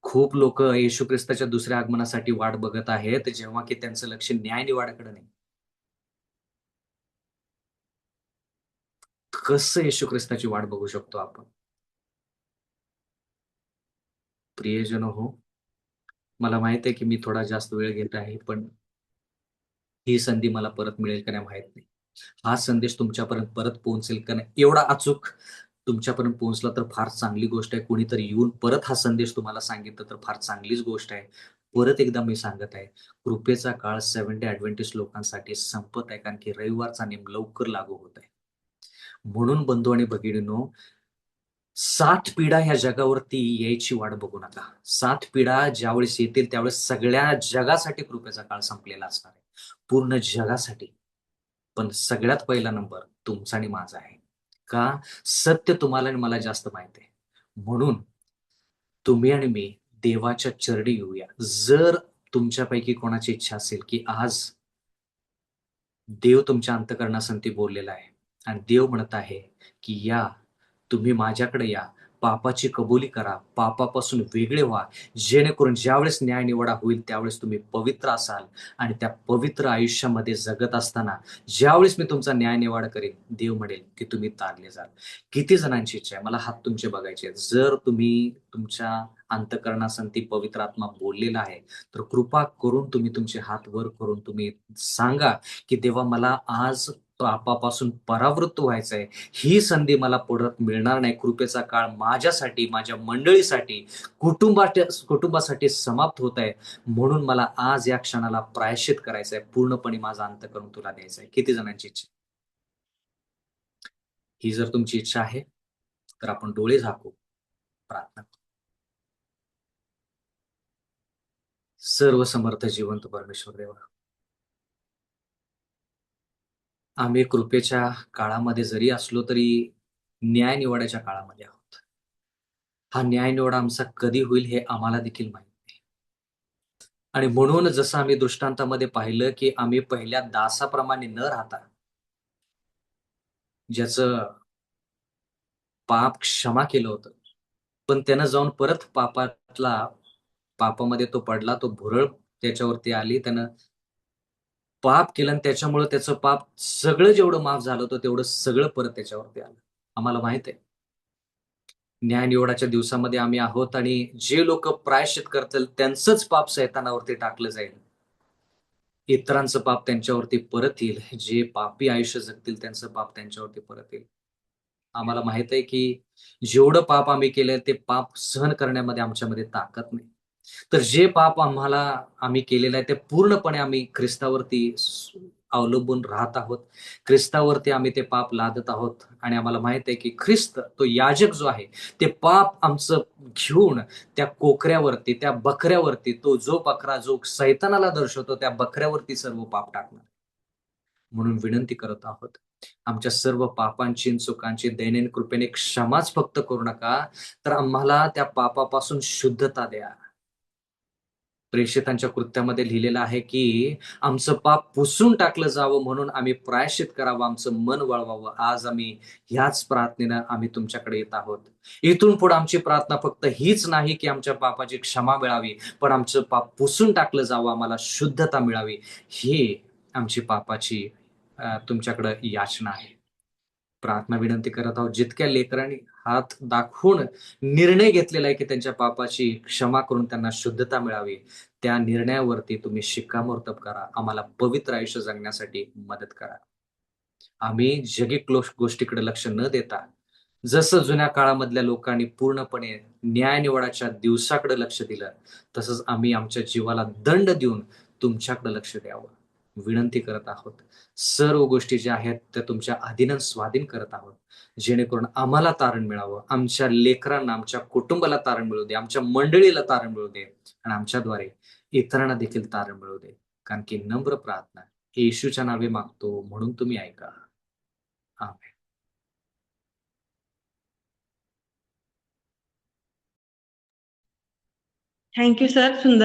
A: खूप लोकं येशू ख्रिस्ताच्या दुसऱ्या आगमनासाठी वाट बघत आहेत, जेव्हा की त्यांचं लक्ष न्याय-निवाड्याकडे नाही. कसं येशू ख्रिस्ताची वाट बघू शकतो आपण? प्रियजन हो, मला माहित आहे की मी थोडा जास्त वेळ घेत आहे, पण ही संधी मला परत मिळेल का नाही माहीत नाही. हा संदेश तुमच्यापर्यंत परत पोहोचेल का नाही, एवढा अचूक तुमच्यापर्यंत पोहोचला तर फार चांगली गोष्ट आहे. कोणीतरी येऊन परत हा संदेश तुम्हाला सांगितलं तर फार चांगलीच गोष्ट आहे. परत एकदा मी सांगत आहे, कृपेचा काळ सेव्हन्थ डे ॲडव्हेंटिस्ट लोकांसाठी संपत आहे, कारण की रविवारचा नियम लवकर लागू होत आहे. म्हणून बंधू आणि भगिनींनो, 7 पिढा ह्या जगावरती यायची वाट बघू नका. 7 पिढा ज्यावेळेस येतील त्यावेळेस सगळ्या जगासाठी कृपेचा काळ संपलेला असणार आहे. पूर्ण जगासाठी. पण सगळ्यात पहिला नंबर तुमचा आणि माझा आहे. का? सत्य तुम्हाला आणि मला जास्त माहीत आहे. म्हणून तुम्ही आणि मी देवाच्या चरणी येऊया. जर तुमच्यापैकी कोणाची इच्छा असेल, की आज देव तुमच्या अंतःकरणासंती बोललेला आहे आणि देव म्हणत आहे, की या, तुम्ही माझ्याकडे या, पापाची कबुली करा, पापापासून वेगळे व्हा, जेणेकरून ज्यावेळेस न्यायनिवाडा होईल त्यावेळेस तुम्ही पवित्र असाल आणि त्या पवित्र आयुष्यामध्ये जगत असताना ज्यावेळेस मी तुमचा न्यायनिवाडा करेन, देव म्हणेल, की तुम्ही तारले जाल. किती जणांची इच्छा आहे? मला हात तुमचे बघायचे आहेत. जर तुम्ही तुमच्या अंतःकरणासंती पवित्र आत्मा बोललेला आहे, तर कृपा करून तुम्ही तुमचे हात वर करून तुम्ही सांगा, की देवा मला आज पापापासून परावृत्त व्हायचंय. ही संधी मला परत मिळणार नाही. कृपेचा काळ माझ्यासाठी, माझ्या मंडळीसाठी, कुटुंबासाठी समाप्त होत आहे. म्हणून मला आज या क्षणाला प्रायश्चित करायचंय. पूर्णपणे माझा अंतःकरण तुला द्यायचंय. किती जणांची इच्छा? ही जर तुमची इच्छा आहे, तर आपण डोळे झाकू, प्रार्थना करू. सर्वसमर्थ जिवंत परमेश्वर देवा, आम्ही कृपेच्या काळामध्ये जरी असलो तरी न्याय निवडायच्या काळामध्ये आहोत. हा न्याय निवडा आमचा कधी होईल हे आम्हाला देखील माहीत नाही. आणि म्हणून जसं आम्ही दृष्टांतामध्ये पाहिलं, की आम्ही पहिल्या दासाप्रमाणे न राहता, ज्याचं पाप क्षमा केलं होतं. पण त्यानं जाऊन परत पापामध्ये तो पडला, तो भुरळ त्याच्यावरती आली. त्यानं पाप केलं आणि त्याच्यामुळं त्याचं पाप सगळं जेवढं माफ झालं होतं, तेवढं सगळं परत त्याच्यावरती आलं. आम्हाला माहीत आहे. न्यायनिवाडाच्या दिवसामध्ये आम्ही आहोत आणि जे लोकं प्रायश्चित करतील त्यांचंच पाप सैतानावरती टाकलं जाईल. इतरांचं पाप त्यांच्यावरती परत येईल. जे पापी आयुष्य जगतील त्यांचं पाप त्यांच्यावरती परत येईल. आम्हाला माहीत आहे, की जेवढं पाप आम्ही केलंय ते पाप सहन करण्यामध्ये आमच्यामध्ये ताकद नाही. तर जे पाप आम्ही केलेलं आहे ते पूर्णपणे आम्ही ख्रिस्तावरती अवलंबून राहत आहोत. ख्रिस्तावरती आम्ही ते पाप लादत आहोत आणि आम्हाला माहीत आहे, की ख्रिस्त तो याजक जो आहे, ते पाप आमचं घेऊन त्या कोकऱ्यावरती, त्या बकऱ्यावरती, तो जो बकरा जो सैतानाला दर्शवतो त्या बकऱ्यावरती सर्व पाप टाकणार. म्हणून विनंती करत आहोत. आमच्या सर्व पापांची आणि चुकांची दैनंदिन कृपेने क्षमाच फक्त करू नका, तर आम्हाला त्या पापापासून शुद्धता द्या. प्रेषितांच्या कृत्यामध्ये लिहिलेलं आहे, की आमचं पाप पुसून टाकलं जावं म्हणून आम्ही प्रायश्चित करावं, आमचं मन वळवावं. आज आम्ही ह्याच प्रार्थनेनं आम्ही तुमच्याकडे येत आहोत. इथून पुढे आमची प्रार्थना फक्त हीच नाही, की आमच्या पापाची क्षमा मिळावी, पण आमचं पाप पुसून टाकलं जावं, आम्हाला शुद्धता मिळावी. ही आमची पापाची तुमच्याकडे याचना आहे. प्रार्थना विनंती करत आहोत. जितक्या लेकरांनी हात दाखवून निर्णय घेतलेला आहे, की त्यांच्या पापाची क्षमा करून त्यांना शुद्धता मिळावी. त्या निर्णयावरती तुम्ही शिक्कामोर्तब करा. आम्हाला पवित्र आयुष्य जगण्यासाठी मदत करा. आम्ही जगिक गोष्टीकडे लक्ष न देता, जसं जुन्या काळामधल्या लोकांनी पूर्णपणे न्यायनिवाडाच्या दिवसाकडे लक्ष दिलं, तसंच आम्ही आमच्या जीवाला दंड देऊन तुमच्याकडे लक्ष द्यावं. विनंती करत आहोत. सर्व गोष्टी ज्या आहेत त्या तुमच्या अधीनं स्वाधीन करत आहोत. जेणेकरून आम्हाला तारण मिळावं, आमच्या लेकरांना, आमच्या कुटुंबाला तारण मिळू दे, आमच्या मंडळीला तारण मिळू दे आणि आमच्याद्वारे इतरांना देखील तारण मिळू दे. कारण की नम्र प्रार्थना येशूच्या नावे मागतो म्हणून तुम्ही ऐका. आमेन.
B: Thank you sir. सुंदर